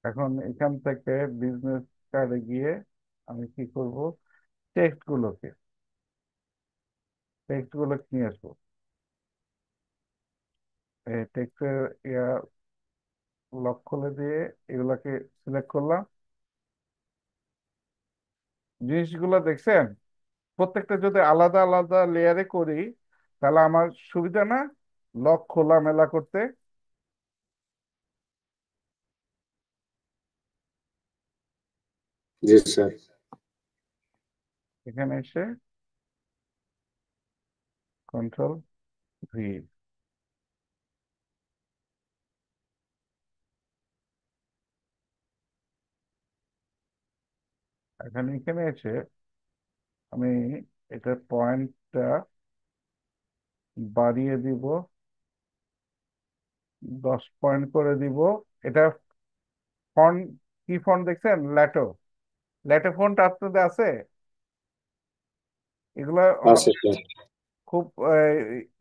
Speaker 1: এখন এখান থেকে বিজনেস কার্ডে গিয়ে আমি কি করব, টেক্সট গুলো নিয়ে আসবো। এই টেক্সটের ইয়া লক খুলে দিয়ে এগুলাকে সিলেক্ট করলাম। জিনিসগুলো দেখছেন, প্রত্যেকটা যদি আলাদা আলাদা লেয়ারে করি তাহলে আমার সুবিধা না লক খোলা মেলা করতে।
Speaker 5: জি স্যার।
Speaker 1: এখানে এসে কন্ট্রোল ভি, এখানে এসে আমি এটার পয়েন্টটা বাড়িয়ে দিব, 10 পয়েন্ট করে দিব। এটা ফন্ট, কি ফন্ট দেখছেন? ল্যাটো, ল্যাটো ফন্ট আপনাদের আছে? এগুলো
Speaker 5: আছে স্যার।
Speaker 1: খুব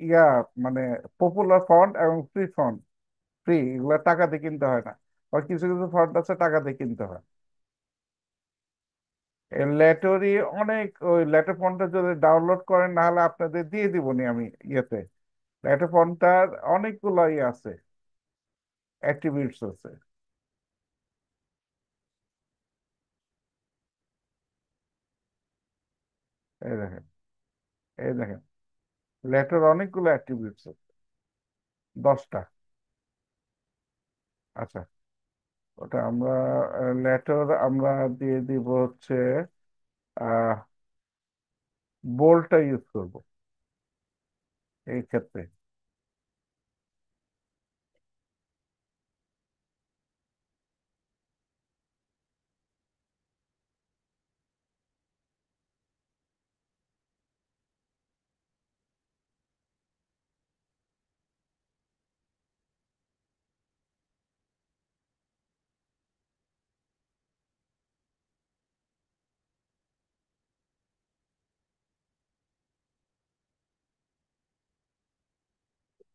Speaker 1: ইয়া মানে পপুলার ফন্ট এবং ফ্রি ফন্ট। ফ্রি, এগুলো টাকা দিয়ে কিনতে হয় না। আর কিছু কিছু ফন্ট আছে টাকা দিয়ে কিনতে হয়। এই ল্যাটোরই অনেক, ওই ল্যাটো ফন্টটা যদি ডাউনলোড করেন না হলে আপনাদের দিয়ে দিবনি আমি ইয়েতে। ল্যাটো ফন্টটার অনেকগুলো ইয়ে আছে, অ্যাট্রিবিউটস আছে। এই দেখেন, এই দেখেন, ল্যাটোর অনেকগুলো অ্যাট্রিবিউটস আছে, 10টা। আচ্ছা, ওটা আমরা ল্যাটোর আমরা দিয়ে দিব হচ্ছে আহ বোল্ডটা ইউজ করব এই ক্ষেত্রে।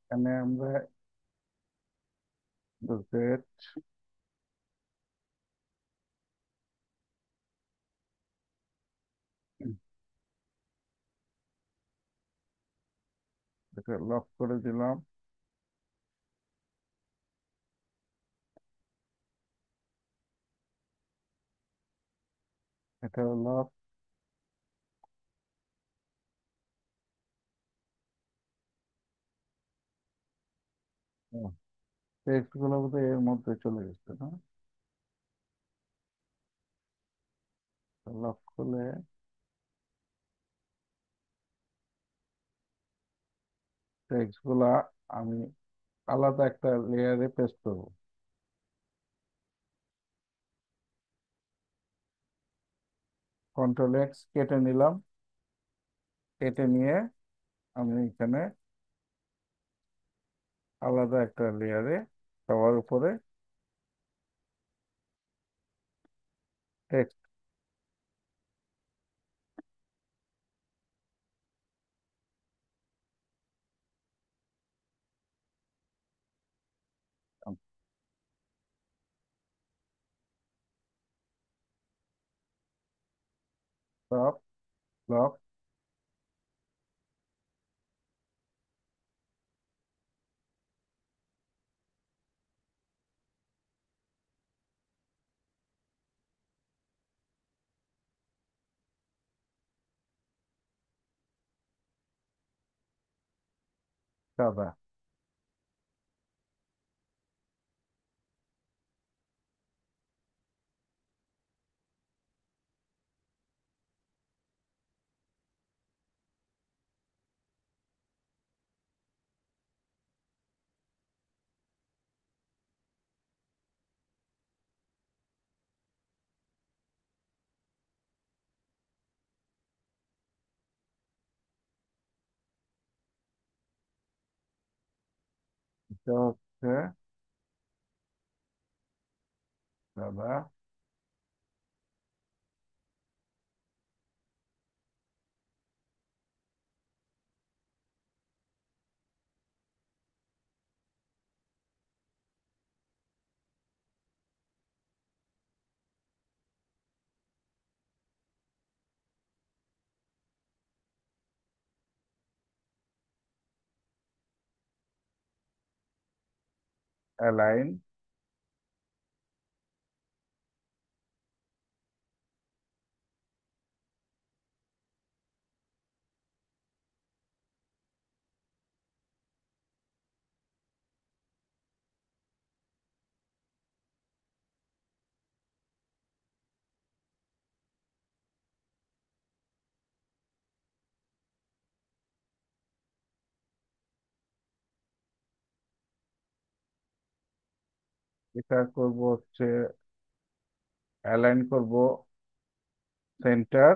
Speaker 1: এখানে আমরা বুঝতে, এটা লক করে দিলাম। এটা লক। টেক্সট গুলো বোধহয় এর মধ্যে চলে গেছে না? লক খুলে টেক্সট গুলা আমি আলাদা একটা লেয়ারে পেস্ট করবো। কন্ট্রোল এক্স কেটে নিলাম, কেটে নিয়ে আমি এখানে আলাদা একটা লেয়ারে সবার উপরে টেক্সট স্টপ, ব্লক। সাদা। এটা হচ্ছে সাদা। অ্যালাইন। এটা করব হচ্ছে অ্যালাইন করব সেন্টার।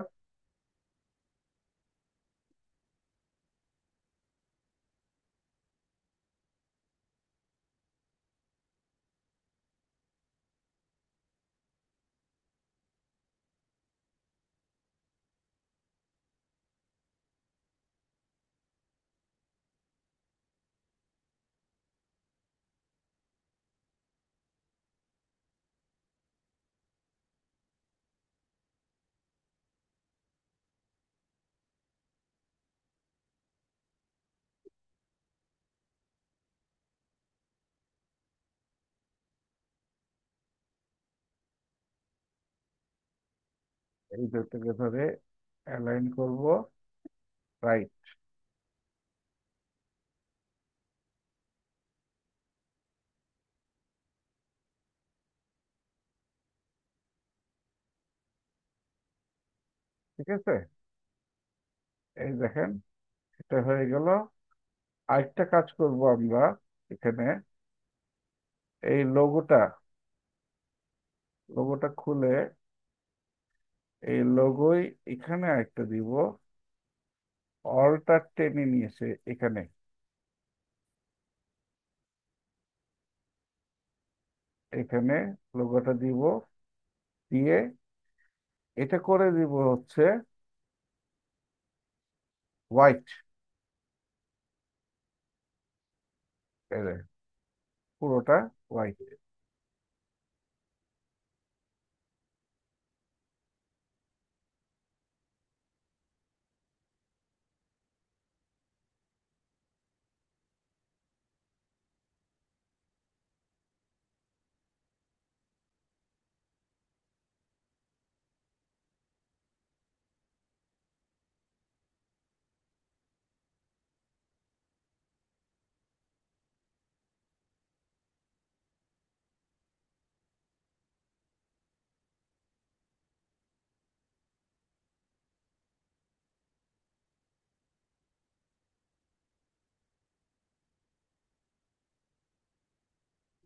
Speaker 1: এই দুটোকে ধরে অ্যালাইন করব রাইট। ঠিক আছে, এই দেখেন এটা হয়ে গেল। আরেকটা কাজ করব আমরা এখানে, এই লোগোটা খুলে এই লোগোই এখানে একটা দিব, অলটা টেনে নিয়েছে এখানে, এখানে লোগোটা দিব, দিয়ে এটা করে দিব হচ্ছে হোয়াইট, পুরোটা হোয়াইট।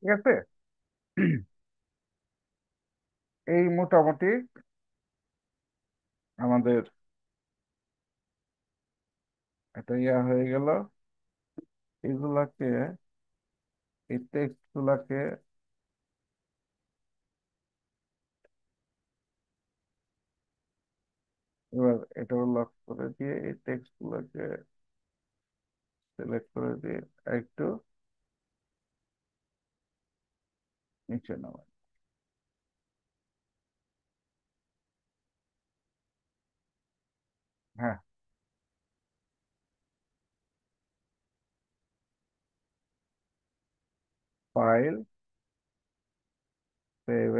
Speaker 1: ঠিক আছে, এই মোটামুটি আমাদের একটা ইয়া হয়ে গেল। এগুলাকে, এই টেক্সট গুলাকে এবার এটাও লক করে দিয়ে এই টেক্সট গুলোকে সিলেক্ট করে দিয়ে একটু নিচে নামাই। হ্যাঁ, ফাইল, সেভ,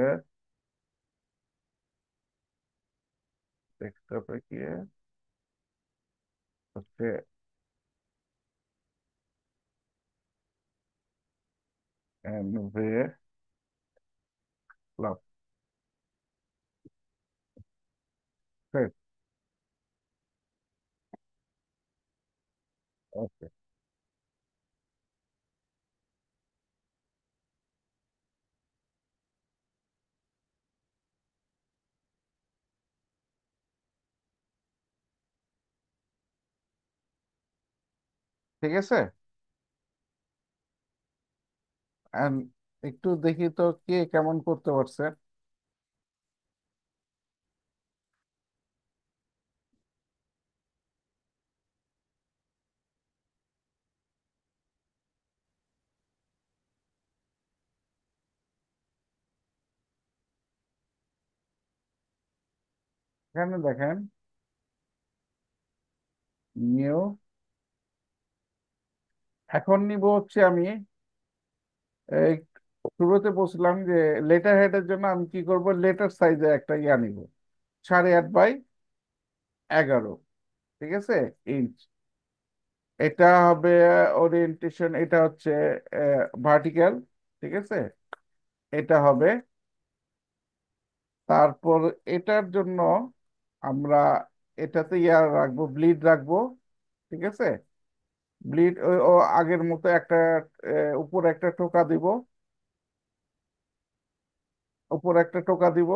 Speaker 1: ডেস্কটপে গিয়ে হচ্ছে এনভেলপ। ওকে, ঠিক আছে। And একটু দেখি তো কে কেমন করতে পারছে। এখানে দেখেন, নিউ। এখন নিব হচ্ছে আমি এই শুরুতে বলছিলাম যে লেটার হেডের জন্য আমি কি করব, লেটার সাইজে একটা ইয়া নিব, 8.5 বাই 11, ঠিক আছে, ইঞ্চ। এটা হবে ওরিয়েন্টেশন, এটা হচ্ছে ভার্টিক্যাল, ঠিক আছে। এটা হবে, তারপর এটার জন্য আমরা এটাতে ইয়া রাখবো, ব্লিড রাখবো, ঠিক আছে। ব্লিড ও আগের মতো একটা উপরে একটা টোকা দিব, উপরে একটা টোকা দিব,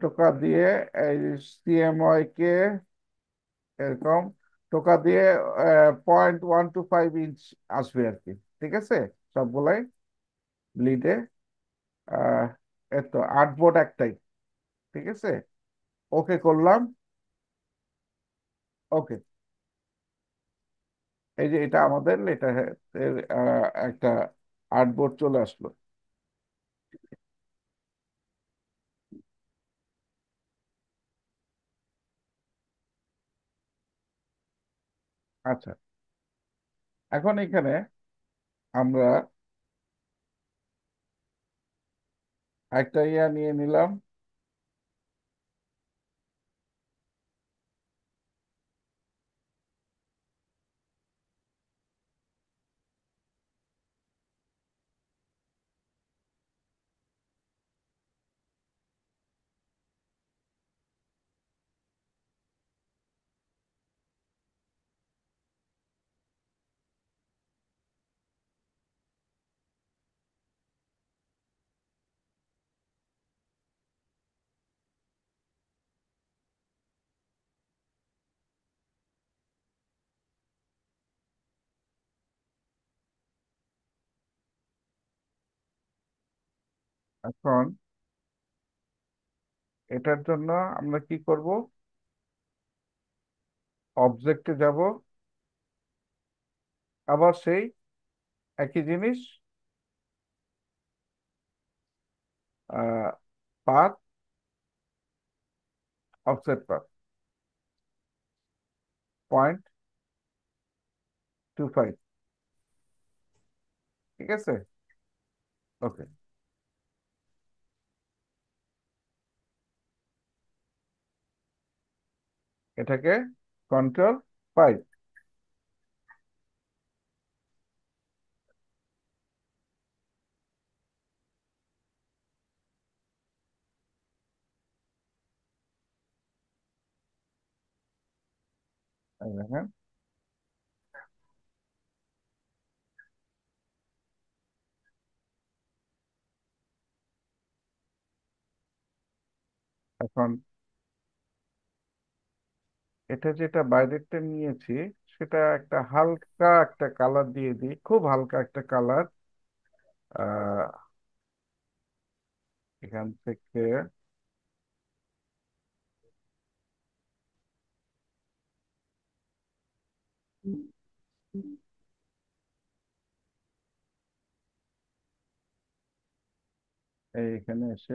Speaker 1: টোকা দিয়ে এই সিএমওয়াই কে এরকম টোকা দিয়ে 0.125 ইঞ্চ আসবে আর কি, ঠিক আছে, সবগুলাই ব্লিডে। এত 8 বোর্ড একটাই, ঠিক আছে। ওকে করলাম। ওকে, এই যে এটা আমাদের লেটার এর একটা 8 বোর্ড চলে আসলো। আচ্ছা, এখন এখানে আমরা একটা ইয়া নিয়ে নিলাম। এখন এটার জন্য আমরা কি করব, অবজেক্টে যাব, আবার সেই একই জিনিস, পাথ, অফসেট পাথ, 0.25, ঠিক আছে। ওকে, এটাকে Ctrl 5। এই দেখেন, এখন এটা যেটা বাইরেরটা নিয়েছি সেটা একটা হালকা একটা কালার দিয়ে দিই, খুব হালকা একটা কালার। আহ এখান থেকে এইখানে এসে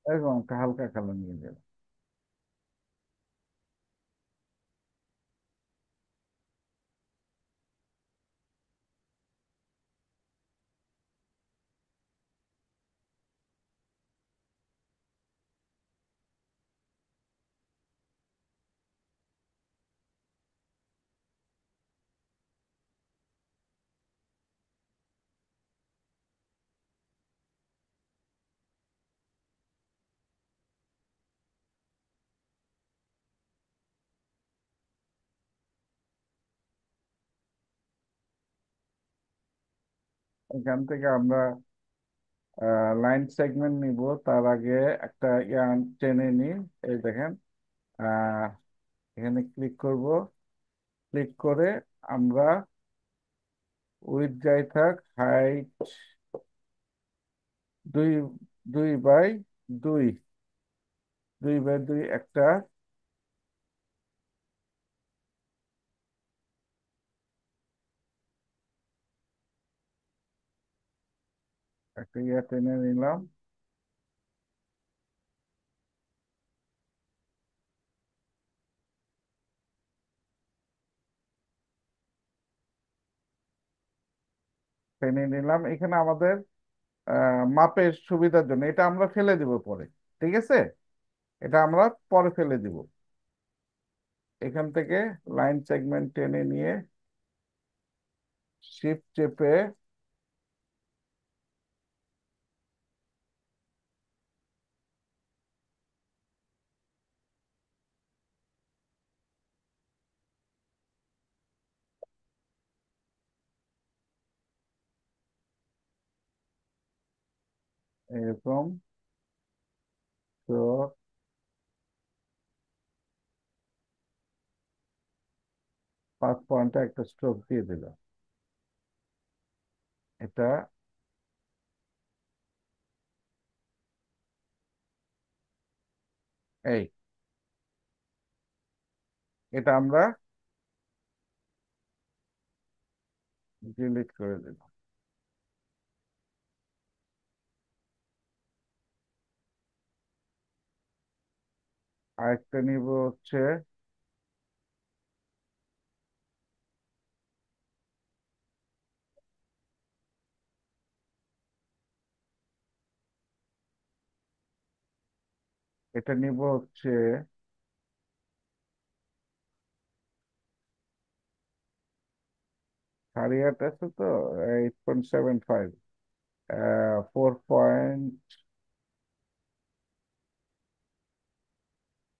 Speaker 1: এরকম একটা হালকা কালার নিয়ে যাবে। এখান থেকে আমরা লাইন সেগমেন্ট নিব, তার আগে একটা ইয়ান টেনে নিই। এই দেখেন, আহ, এখানে ক্লিক করব। ক্লিক করে আমরা উইথ যাই থাক হাইট দুই, 2 বাই 2, 2 বাই 2 একটা একটা ইয়া টেনে নিলাম। টেনে নিলাম এখানে আমাদের মাপের সুবিধার জন্য। এটা আমরা ফেলে দিব পরে, ঠিক আছে? এটা আমরা পরে ফেলে দিব। এখান থেকে লাইন সেগমেন্ট টেনে নিয়ে শিফট চেপে এরকম, তো 5 পয়েন্টে একটা স্ট্রোক দিয়ে দিলাম। এটা এই, এটা আমরা ডিলিট করে দিলাম। আরেকটা নিব হচ্ছে, এটা নিব হচ্ছে 8.5 আছে তো, 8.75,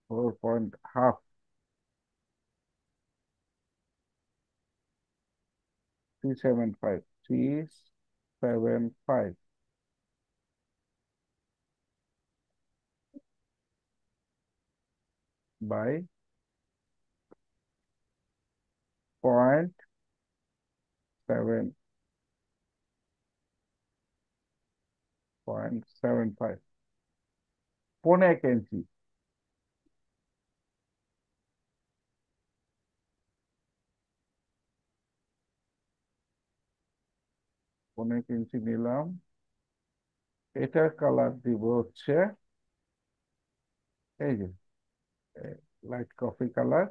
Speaker 1: 4.5, 375 বাই 0.75, 1.5 ইঞ্চি। 1.5 ইঞ্চি নিলাম। এটার কালার দিব হচ্ছে এই যে লাইট কফি কালার।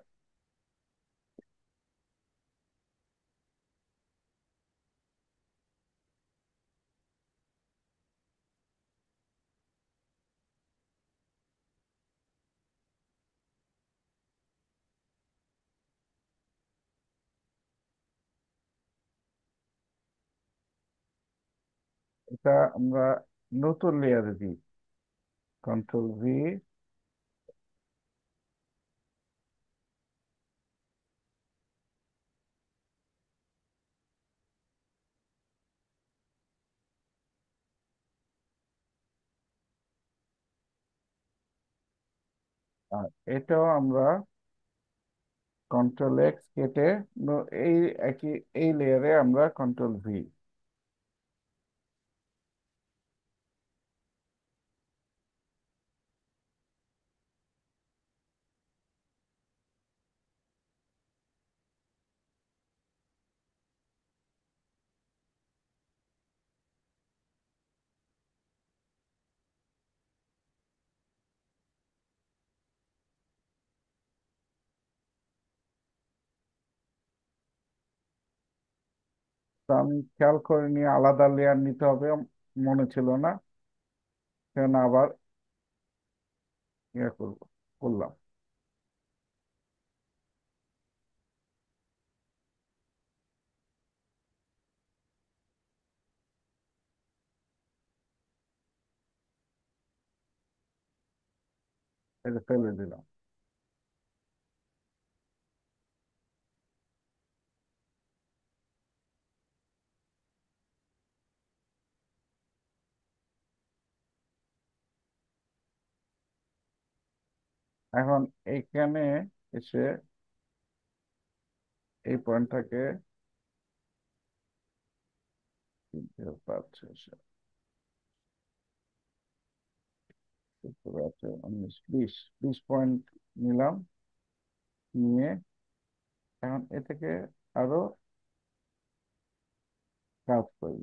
Speaker 1: এটা আমরা নতুন লেয়ারে দিই, কন্ট্রোল V। আর এটাও আমরা কন্ট্রোল X কেটে এই একই এই লেয়ারে আমরা কন্ট্রোল V। আমি খেয়াল করে নিয়ে আলাদা লেয়ার নিতে হবে, মনে ছিল না, কেন আবার ইয়ে করলাম। এটা ফেলে দিলাম। এখন এইখানে এসে এই পয়েন্টটাকে 20 পয়েন্ট নিলাম, নিয়ে এখন এ থেকে আরো কাজ করব।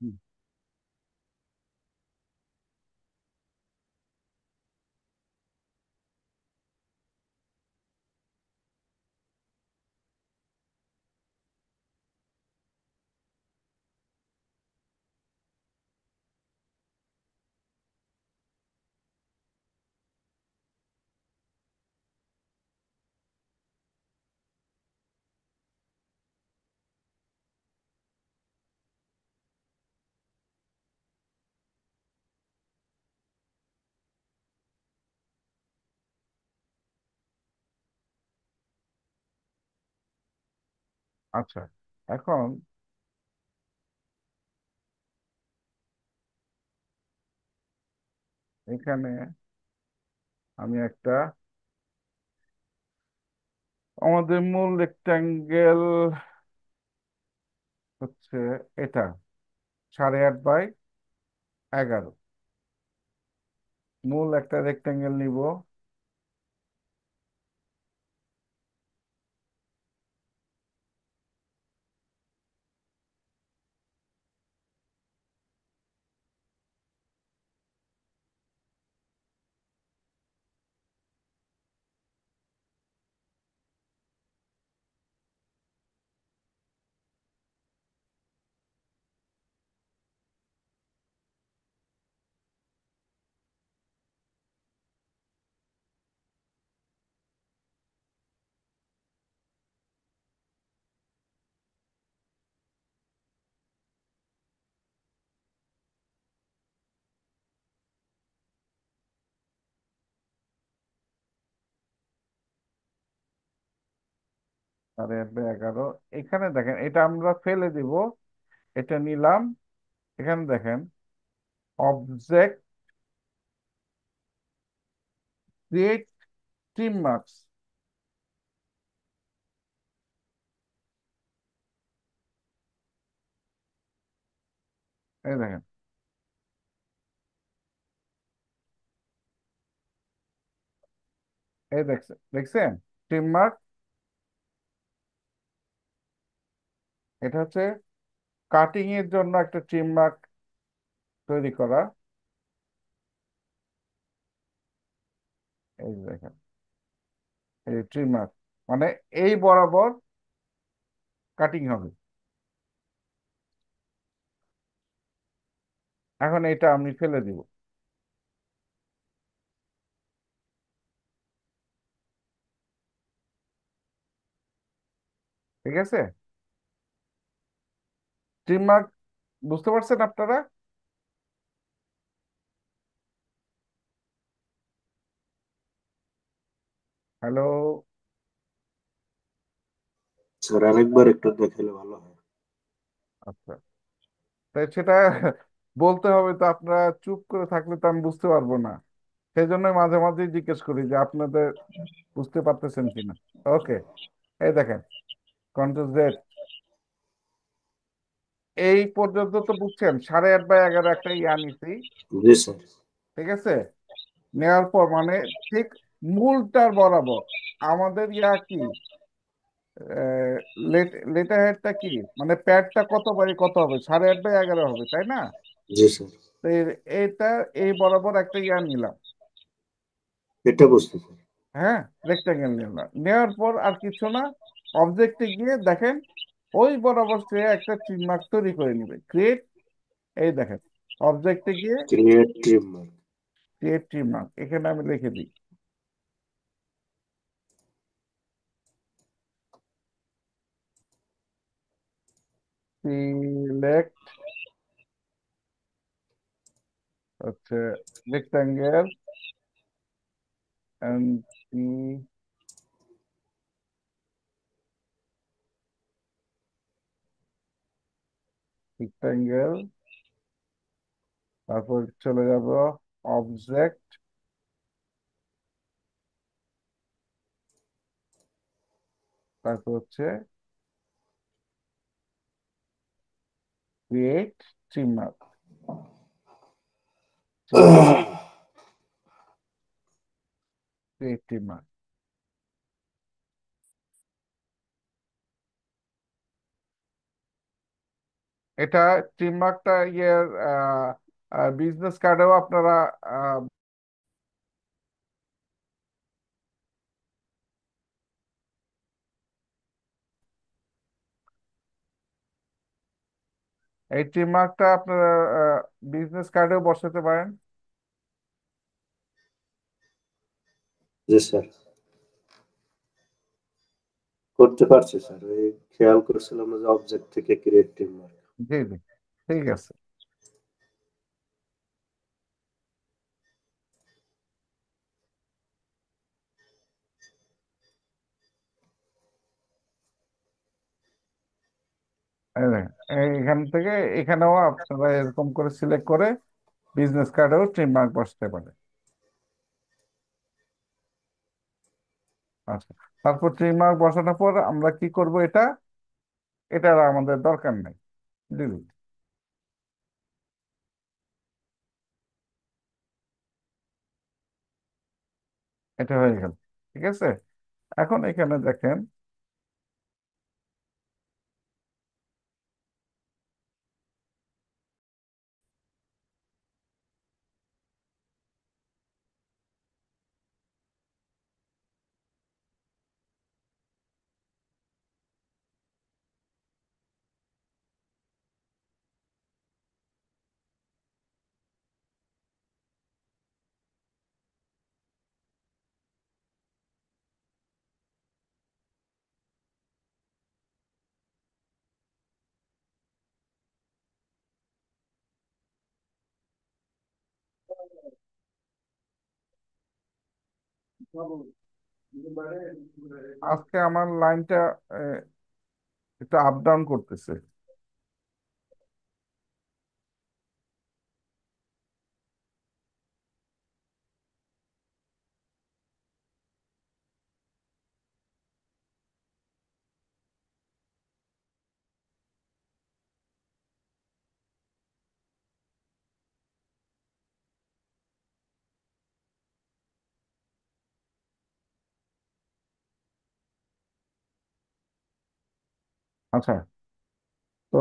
Speaker 1: হুম, আচ্ছা, এখন এখানে আমি একটা, আমাদের মূল রেক্টাঙ্গেল হচ্ছে এটা 8.5/11, মূল একটা রেক্টাঙ্গেল নিব। সাড়ে 8/11, এখানে দেখেন এটা আমরা ফেলে দিব, এটা নিলাম। এখানে দেখেন অবজেক্ট ক্রিয়েট ট্রিম মার্কস, এই দেখেন, এই দেখছেন দেখছেন ট্রিম মার্ক। এটা হচ্ছে কাটিং এর জন্য একটা ট্রিম মার্ক তৈরি করা। এই যে দেখেন, এই ট্রিম মার্ক মানে এই বরাবর কাটিং হবে। এখন এটা আমি ফেলে দিব, ঠিক আছে? ট্রিম মার্ক বুঝতে পারছেন আপনারা? হ্যালো?
Speaker 5: স্যার আরেকবার একটু দেখালে ভালো হয়।
Speaker 1: আচ্ছা, তাই সেটা বলতে হবে তো, আপনারা চুপ করে থাকলে তো আমি বুঝতে পারবো না। সেই জন্য মাঝে মাঝে জিজ্ঞেস করি যে আপনাদের বুঝতে পারতেছেন কিনা। ওকে, এই দেখেন কন্ট্রোল জেড, এই পর্যন্ত তো বুঝছেন 8.5/11 একটা ইয়া নিছি,
Speaker 5: জি স্যার।
Speaker 1: ঠিক আছে? নেওয়ার পর মানে ঠিক মূলটার বরাবর আমাদের ইয়া কি লেটার হেডটা কি, মানে প্যাডটা কত বাই কত হবে, 8.5 বাই 11 হবে, তাই না?
Speaker 5: জি স্যার।
Speaker 1: তো এটা এই বরাবর একটা ইয়া নিলাম।
Speaker 5: এটা বুঝতে স্যার।
Speaker 1: হ্যাঁ, রেক্টাঙ্গেল নিলাম, নেওয়ার পর আর কিছু না, অবজেক্টে গিয়ে দেখেন ওই বরাবর সে একটা ট্রিম মার্ক তৈরি করে নিবে, ক্রিয়েট। এই দেখেন, অবজেক্টে গিয়ে
Speaker 5: create trim mark.
Speaker 1: Create trim mark, এখানে আমি লিখে দিই সিলেক্ট হচ্ছে রেক্টাঙ্গেল এন্ড রেক্টাঙ্গেল, তারপর চলে যাব অবজেক্ট, তারপর হচ্ছে create trim mark, create trim mark. এটা ট্রিম মার্কটা ইয়ের বিজনেস কার্ডেও আপনারা এই ট্রিম মার্কটা আপনারা বিজনেস কার্ডেও বসাতে পারেন।
Speaker 5: জি স্যার, করতে পারছি স্যার। ওই খেয়াল করছিলাম না যে অবজেক্ট থেকে ক্রিয়েট ট্রিম মার্ক।
Speaker 1: জি জি, ঠিক আছে। এই দেখেন, এইখান থেকে এখানেও আপনারা এরকম করে সিলেক্ট করে বিজনেস কার্ডেও ট্রিম মার্ক বসাতে পারেন। আচ্ছা, তারপর ট্রিম মার্ক বসানোর পর আমরা কি করব, এটা আর আমাদের দরকার নেই, ডিলিট। এটা হয়ে গেল, ঠিক আছে। এখন এখানে দেখেন, আজকে আমার লাইনটা একটু আপ ডাউন করতেছে। আচ্ছা, তো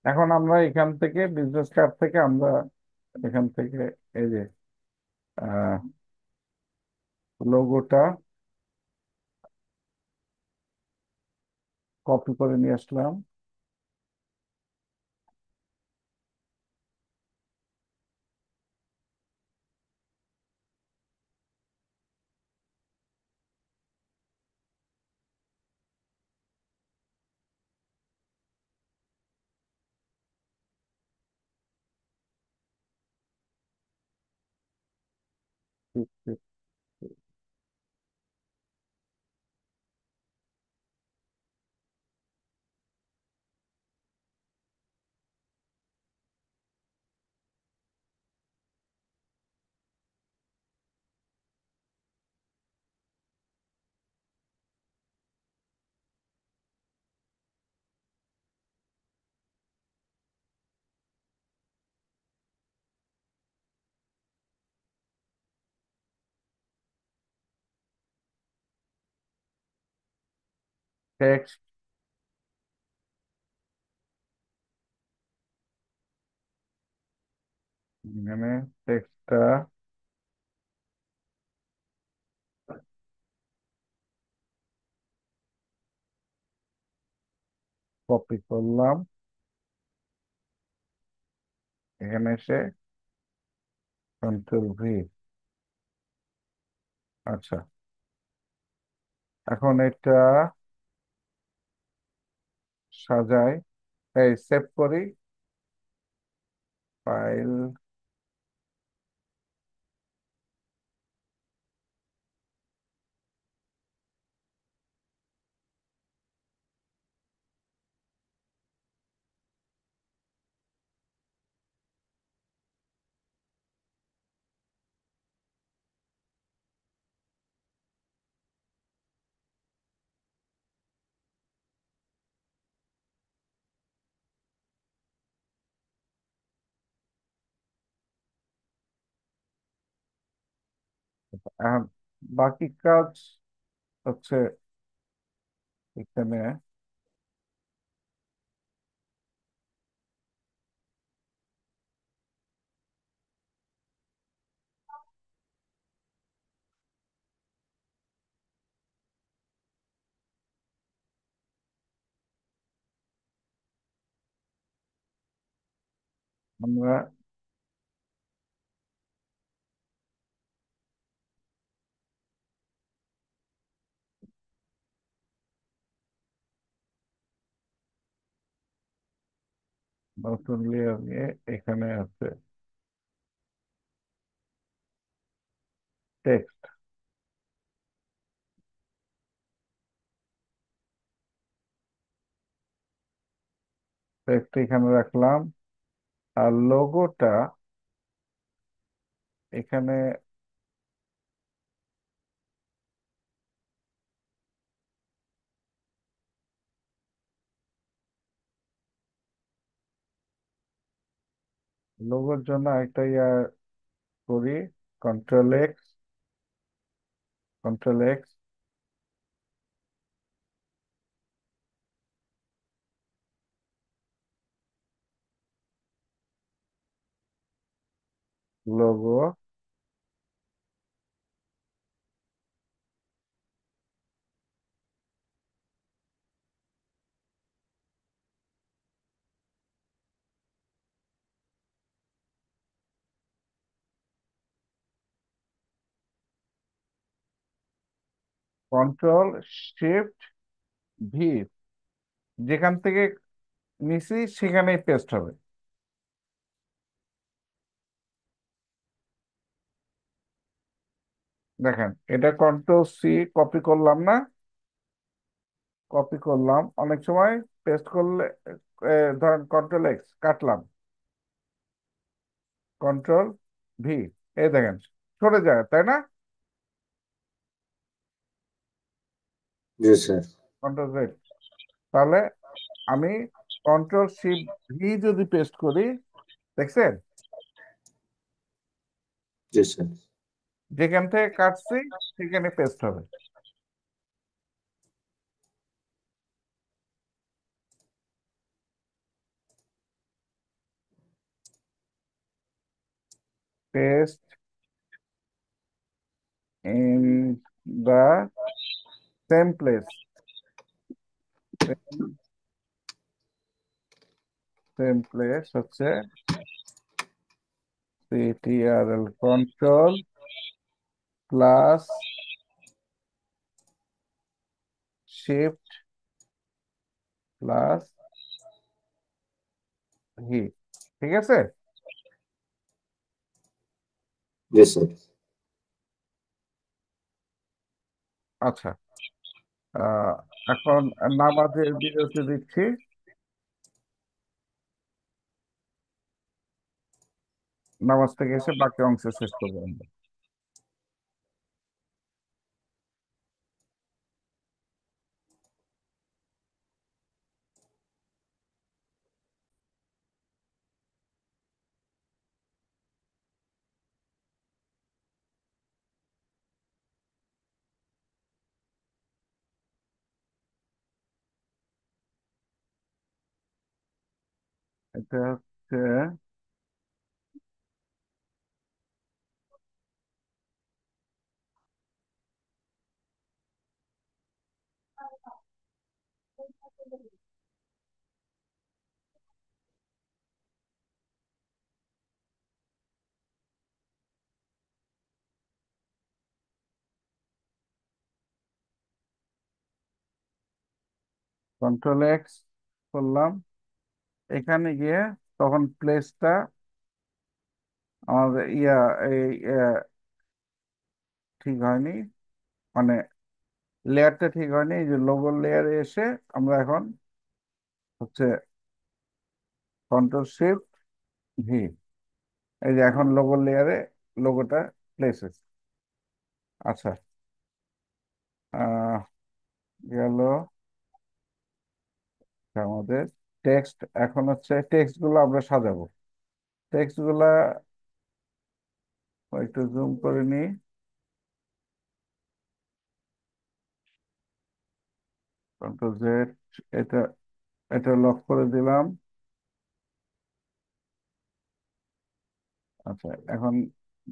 Speaker 1: এখন আমরা এখান থেকে বিজনেস কার্ড থেকে আমরা এখান থেকে এই যে লোগোটা কপি করে নিয়ে আসলাম। ঠিক, ঠিক। টেক্সট, এখানে টেক্সটটা কপি করলাম, এখানে এসে কন্ট্রোল V। আচ্ছা, এখন এটা সাজাই, এই সেভ করি, ফাইল, এখন বাকি কাজ হচ্ছে এখানে আমরা নতুন লেয়ার নিয়ে এখানে আছে টেক্সট, টেক্সট এখানে রাখলাম, আর লোগোটা এখানে লোগোর জন্য একটা করি, control X, control X, logo, control Shift V, যেখান থেকে নিছি সেখানেই পেস্ট হবে। দেখেন, এটা কন্ট্রোল C, কপি করলাম না, কপি করলাম, অনেক সময় পেস্ট করলে ধরেন কন্ট্রোল X কাটলাম, কন্ট্রোল V, এই দেখেন সরে যায়, তাই না?
Speaker 5: জি স্যার।
Speaker 1: কন্ট্রোল Z, তাহলে আমি কন্ট্রোল Shift V যদি পেস্ট করি, দেখছেন
Speaker 5: জি স্যার।
Speaker 1: যেখান থেকে কাটছি সেখানে পেস্ট হবে। Paste in the same place, same place হচ্ছে CTRL Ctrl+Shift+V, ঠিক আছে?
Speaker 5: জি স্যার।
Speaker 1: আচ্ছা, আহ, এখন নামাজের বিরতি দিচ্ছি, নামাজ থেকে এসে বাকি অংশ শেষ করবো আমরা। এটা হচ্ছে কন্ট্রোল এক্স করলাম, এখানে গিয়ে তখন প্লেসটা আমাদের এই ঠিক হয়নি, মানে লেয়ারটা ঠিক হয়নি। এই যে লোগো লেয়ারে এসে আমরা এখন হচ্ছে কন্ট্রোল শিফট ভি, এই যে এখন লোগো লেয়ারে লোগোটা প্লেসেস। আচ্ছা, আহ গেল আমাদের টেক্সট। এখন হচ্ছে টেক্সট গুলো আমরা সাজাবো। টেক্সট গুলা একটু জুম করে নিই, কন্ট্রোল জেড, এটা এটা লক করে দিলাম। আচ্ছা, এখন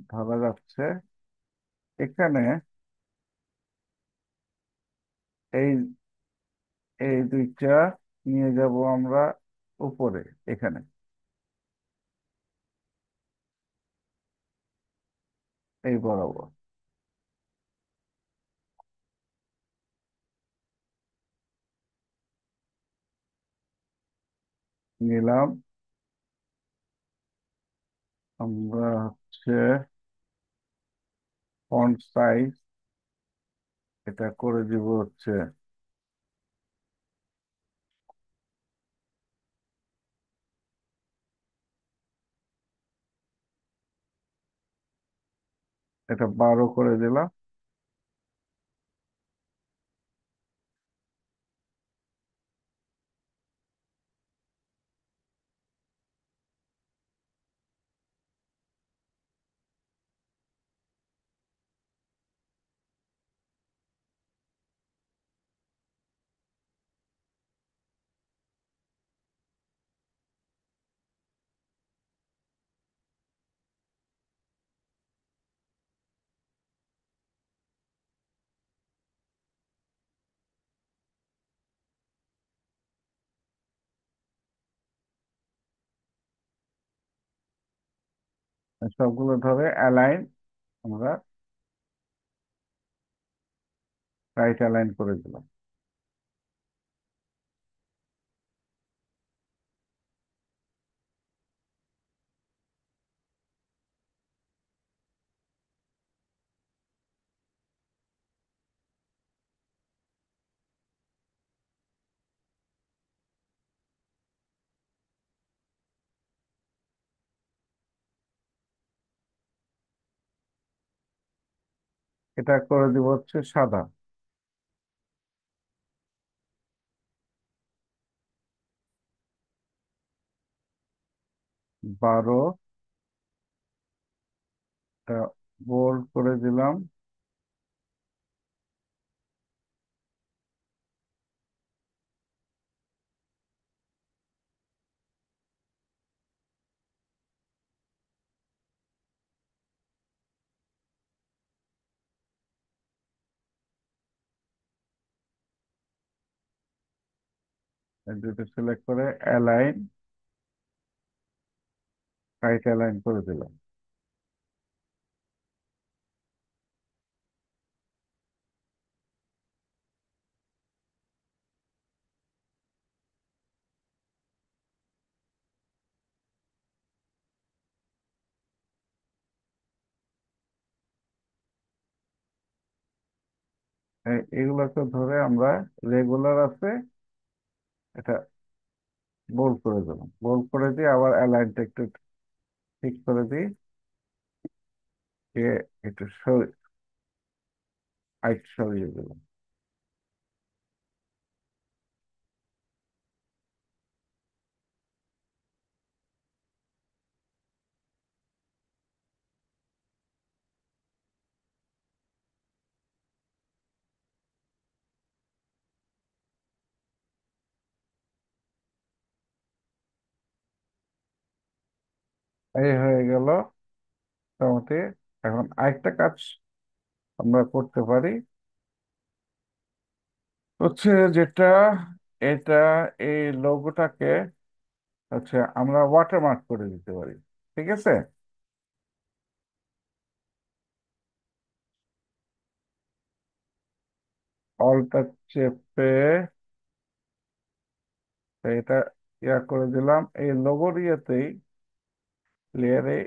Speaker 1: ধরা যাচ্ছে এখানে এই এই দুইটা নিয়ে যাব আমরা উপরে, এখানে এই বরাবর নিলাম। আমরা হচ্ছে ফন্ট সাইজ এটা করে দিব হচ্ছে এটা 12 করে দিলাম। সবগুলো ধরে অ্যালাইন, আমরা রাইট অ্যালাইন করে দিলাম। এটা করে দিব হচ্ছে সাদা। 12 বোল্ড করে দিলাম। এই দুটো সিলেক্ট করে অ্যালাইন, রাইট অ্যালাইন করে দিলাম। এগুলোকে ধরে আমরা রেগুলার আছে এটা বোল্ড করে দিলাম। বোল্ড করে দিয়ে আবার অ্যালাইনটা একটু ঠিক করে দিই, দিয়ে একটু হাইট সরিয়ে দিলাম। এই হয়ে গেল মোটামুটি। এখন আরেকটা কাজ আমরা করতে পারি, হচ্ছে যেটা, এটা, এই লোগোটাকে হচ্ছে আমরা ওয়াটারমার্ক করে দিতে পারি। ঠিক আছে? অলটা চেপে এটা করে দিলাম এই লোগোর ইয়েতেই, লেয়ারে,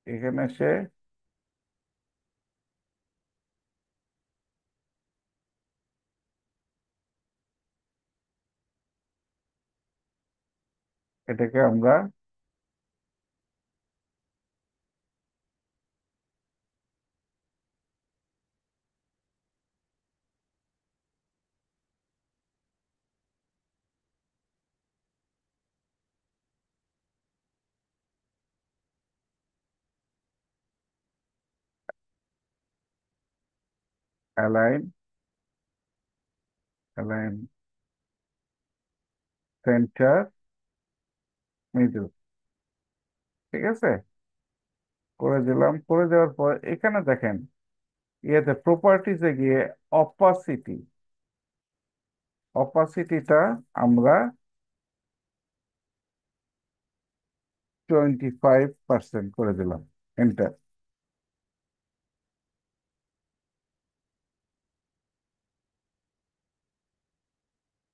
Speaker 1: এখানে এসে এটাকে আমরা অ্যালাইন, অ্যালাইন, সেন্টার, মিডল। ঠিক আছে? করে দিলাম। করে দেওয়ার পর এখানে দেখেন, ইয়েতে প্রপার্টিসে গিয়ে অপাসিটি, অপাসিটিটা আমরা 25% করে দিলাম। এন্টার।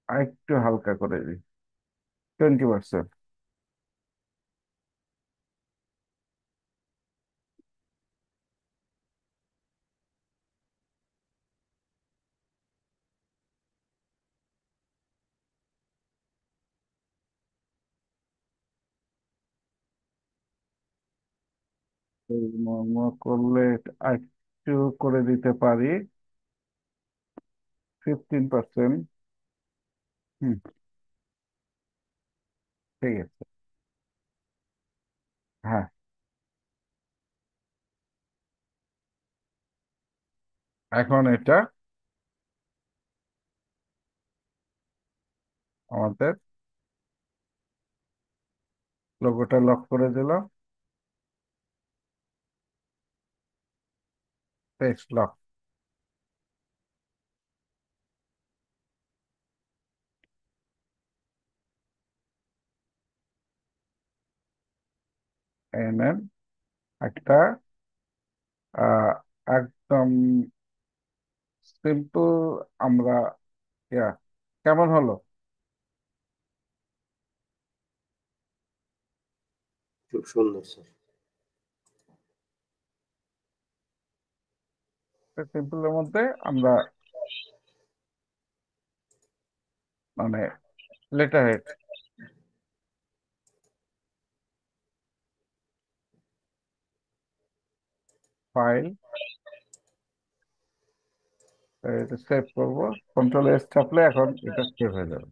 Speaker 1: আরেকটু হালকা করে দিই, 20%। করলে একটু করে দিতে পারি, 15%। হুম, ঠিক আছে। হ্যাঁ, এখন এটা আমাদের লোগোটা লক করে দিলাম, টেক্সট লক। এনএন একটা আহ, একদম সিম্পল আমরা, ইয়া, কেমন হলো?
Speaker 5: খুব সুন্দর স্যার।
Speaker 1: সিম্পলের মধ্যে আমরা মানে লেটার হেড, ফাইল, এটা সেভ করব, কন্ট্রোল এস চাপলে এখন এটা সেভ হয়ে যাবে।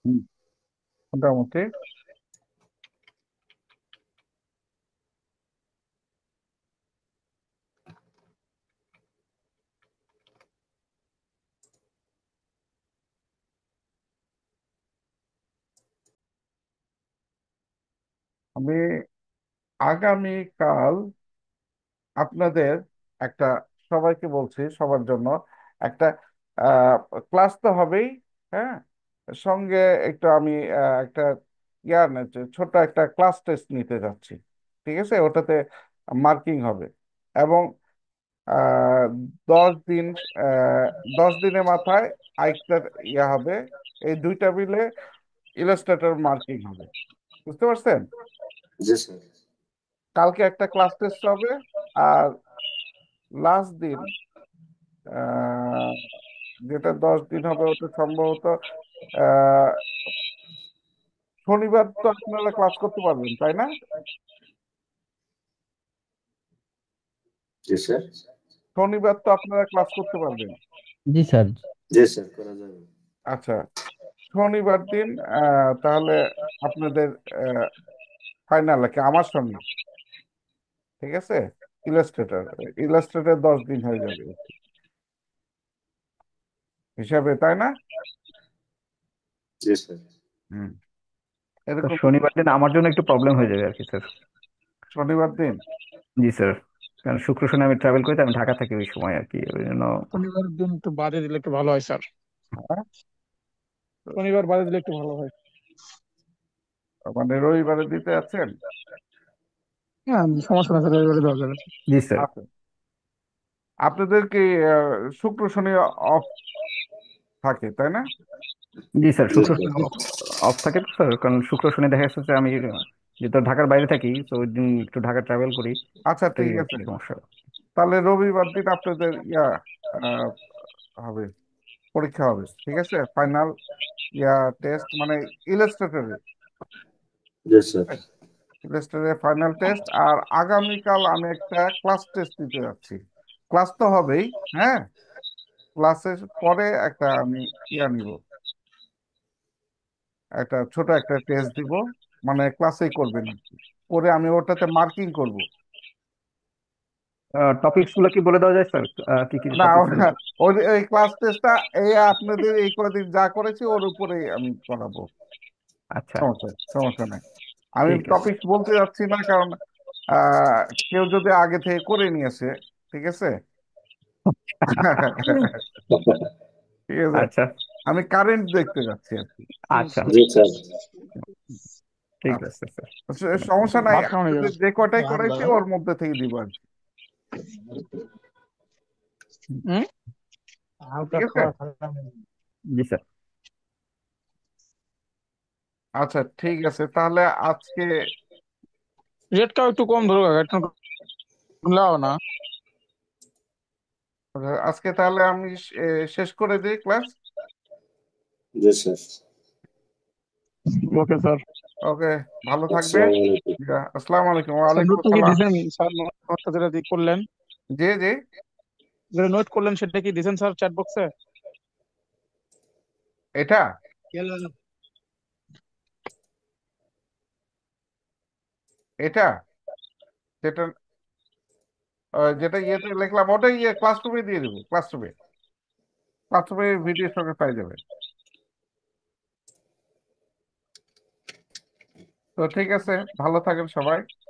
Speaker 1: হুম, মোটামুটি। আমি আগামীকাল আপনাদের একটা, সবাইকে বলছি, সবার জন্য একটা ক্লাস তো হবেই, হ্যাঁ, সঙ্গে একটু আমি একটা ছোট একটা ক্লাস টেস্ট নিতে যাচ্ছি। ঠিক আছে? ওটাতে মার্কিং হবে। এবং আহ 10 দিন, আহ 10 দিনের মাথায় আরেকটার ইয়া হবে। এই দুইটা মিলে ইলাস্ট্রেটর মার্কিং হবে। বুঝতে পারছেন?
Speaker 5: জি স্যার।
Speaker 1: কালকে একটা ক্লাস টেস্ট হবে। আর লাস্ট দিন, আহ, যেটা 10 দিন হবে, ওটা সম্ভবত আহ, শনিবার তো আপনারা ক্লাস করতে পারবেন, তাই না?
Speaker 5: জি স্যার।
Speaker 1: শনিবার তো আপনারা ক্লাস করতে পারবেন।
Speaker 8: জি স্যার।
Speaker 5: জি স্যার, করা যাবে।
Speaker 1: আচ্ছা, শনিবার দিন তাহলে আপনাদের ফাইনাল কি আমার সঙ্গে, ঠিক আছে? ইলাস্ট্রেটর ইলাস্ট্রেটর 10 দিন হয়ে যাবে হিসাবে, তাই না?
Speaker 5: জি স্যার।
Speaker 1: হুম,
Speaker 8: তো
Speaker 1: এরকম।
Speaker 8: শনিবার দিন আমার জন্য একটু প্রবলেম হয়ে যাবে আর কি স্যার।
Speaker 1: শনিবার দিন?
Speaker 8: জি স্যার, কারণ শুক্র শনি আমি ট্রাভেল করি তো, আমি ঢাকা থাকি ওই সময় আর কি, ওই জন্য।
Speaker 3: শনিবার দিন একটু বাদে দিলে একটু ভালো হয় স্যার।
Speaker 1: হ্যাঁ,
Speaker 3: শনিবার বাদে দিলে একটু ভালো হয়।
Speaker 1: মানে রবিবারে দিতে আছেন?
Speaker 3: হ্যাঁ, সমস্যা না স্যার, রবিবারে দেওয়া যাবে।
Speaker 8: জি স্যার।
Speaker 1: আচ্ছা, আপনাদের কি শুক্র শনি অফ থাকে, তাই না?
Speaker 8: জি স্যার,
Speaker 5: জি
Speaker 8: শুক্র
Speaker 5: স্যার।
Speaker 8: অফ অফ থাকে তো স্যার, কারণ শুক্র শনি দেখা যাচ্ছে যে আমি যেহেতু ঢাকার বাইরে থাকি, তো ওই দিন একটু ঢাকা ট্রাভেল করি,
Speaker 1: আচ্ছা,
Speaker 8: এটাই
Speaker 1: ঠিক
Speaker 8: আর
Speaker 1: আছে।
Speaker 8: কি সমস্যা।
Speaker 1: তাহলে রবিবার দিন আপনাদের ইয়া আহ, হবে, পরীক্ষা হবে, ঠিক আছে? ফাইনাল ইয়া টেস্ট মানে ইলাস্ট্রেটরে
Speaker 5: জি স্যার।
Speaker 1: ইলাস্ট্রেটরে ফাইনাল টেস্ট। আর আগামীকাল আমি একটা ক্লাস টেস্ট দিতে যাচ্ছি। ক্লাস তো হবেই, হ্যাঁ। ক্লাসের পরে একটা আমি ইয়া নিব, একটা ছোট একটা টেস্ট দিব, মানে ক্লাসেই করবেন আর কি। করে আমি ওটাতে মার্কিং করব।
Speaker 8: টপিকস গুলো কি বলে দেওয়া যায় স্যার? কি কি
Speaker 1: না,
Speaker 8: টপিকস গুলো?
Speaker 1: ওই ওই ক্লাস টেস্টটা এই আপনাদের এই কদিন যা করেছি ওর উপরেই আমি করাবো।
Speaker 8: আচ্ছা,
Speaker 1: সমস্যা নাই। আমি
Speaker 8: ঠিক আছে।
Speaker 1: টপিক বলতে যাচ্ছি না, কারণ আহ, কেউ যদি আগে থেকে করে নিয়েছে, ঠিক আছে। ঠিক আছে,
Speaker 8: আচ্ছা,
Speaker 1: আমি কারেন্ট দেখতে যাচ্ছি আর কি।
Speaker 8: আচ্ছা,
Speaker 5: জি স্যার।
Speaker 8: ঠিক
Speaker 1: আচ্ছা,
Speaker 8: আছে স্যার।
Speaker 1: সমস্যা নাই,
Speaker 3: ভাত খাওয়ানো যাবে।
Speaker 1: আপনাদের যে কয়টাই করাইছি ওর মধ্যে থেকে দিব আর কি।
Speaker 3: হুম, হালকা
Speaker 1: ঠিক আছে,
Speaker 3: খাওয়া ঠান্ডা।
Speaker 8: জি স্যার।
Speaker 1: আচ্ছা, ঠিক আছে তাহলে আজকে।
Speaker 3: রেটটাও একটু কম ধরো কাকা, একটু লাও না।
Speaker 1: আজকে তাহলে আমি শেষ করে দিই ক্লাস।
Speaker 5: জি স্যার।
Speaker 3: Okay sir.
Speaker 1: ওকে, ভালো থাকবে।
Speaker 5: আসসালামু আলাইকুম।
Speaker 1: আসসালামু আলাইকুম।
Speaker 3: স্যার
Speaker 1: ওয়ালাইকুম
Speaker 3: নোটটা কি
Speaker 1: আসসালাম।
Speaker 3: দিছেন স্যার? নোটটা যেটা করলেন,
Speaker 1: জি জি।
Speaker 3: যেটা নোট করলেন সেটা কি দিছেন স্যার চ্যাট বক্সে?
Speaker 1: এটা এটা যেটা যেটা ইয়েতে লিখলাম ওটাই ক্লাসরুমে দিয়ে দেবো। ক্লাসরুমে ভিডিওর সঙ্গে পাই যাবে। তো ঠিক আছে, ভালো থাকেন সবাই।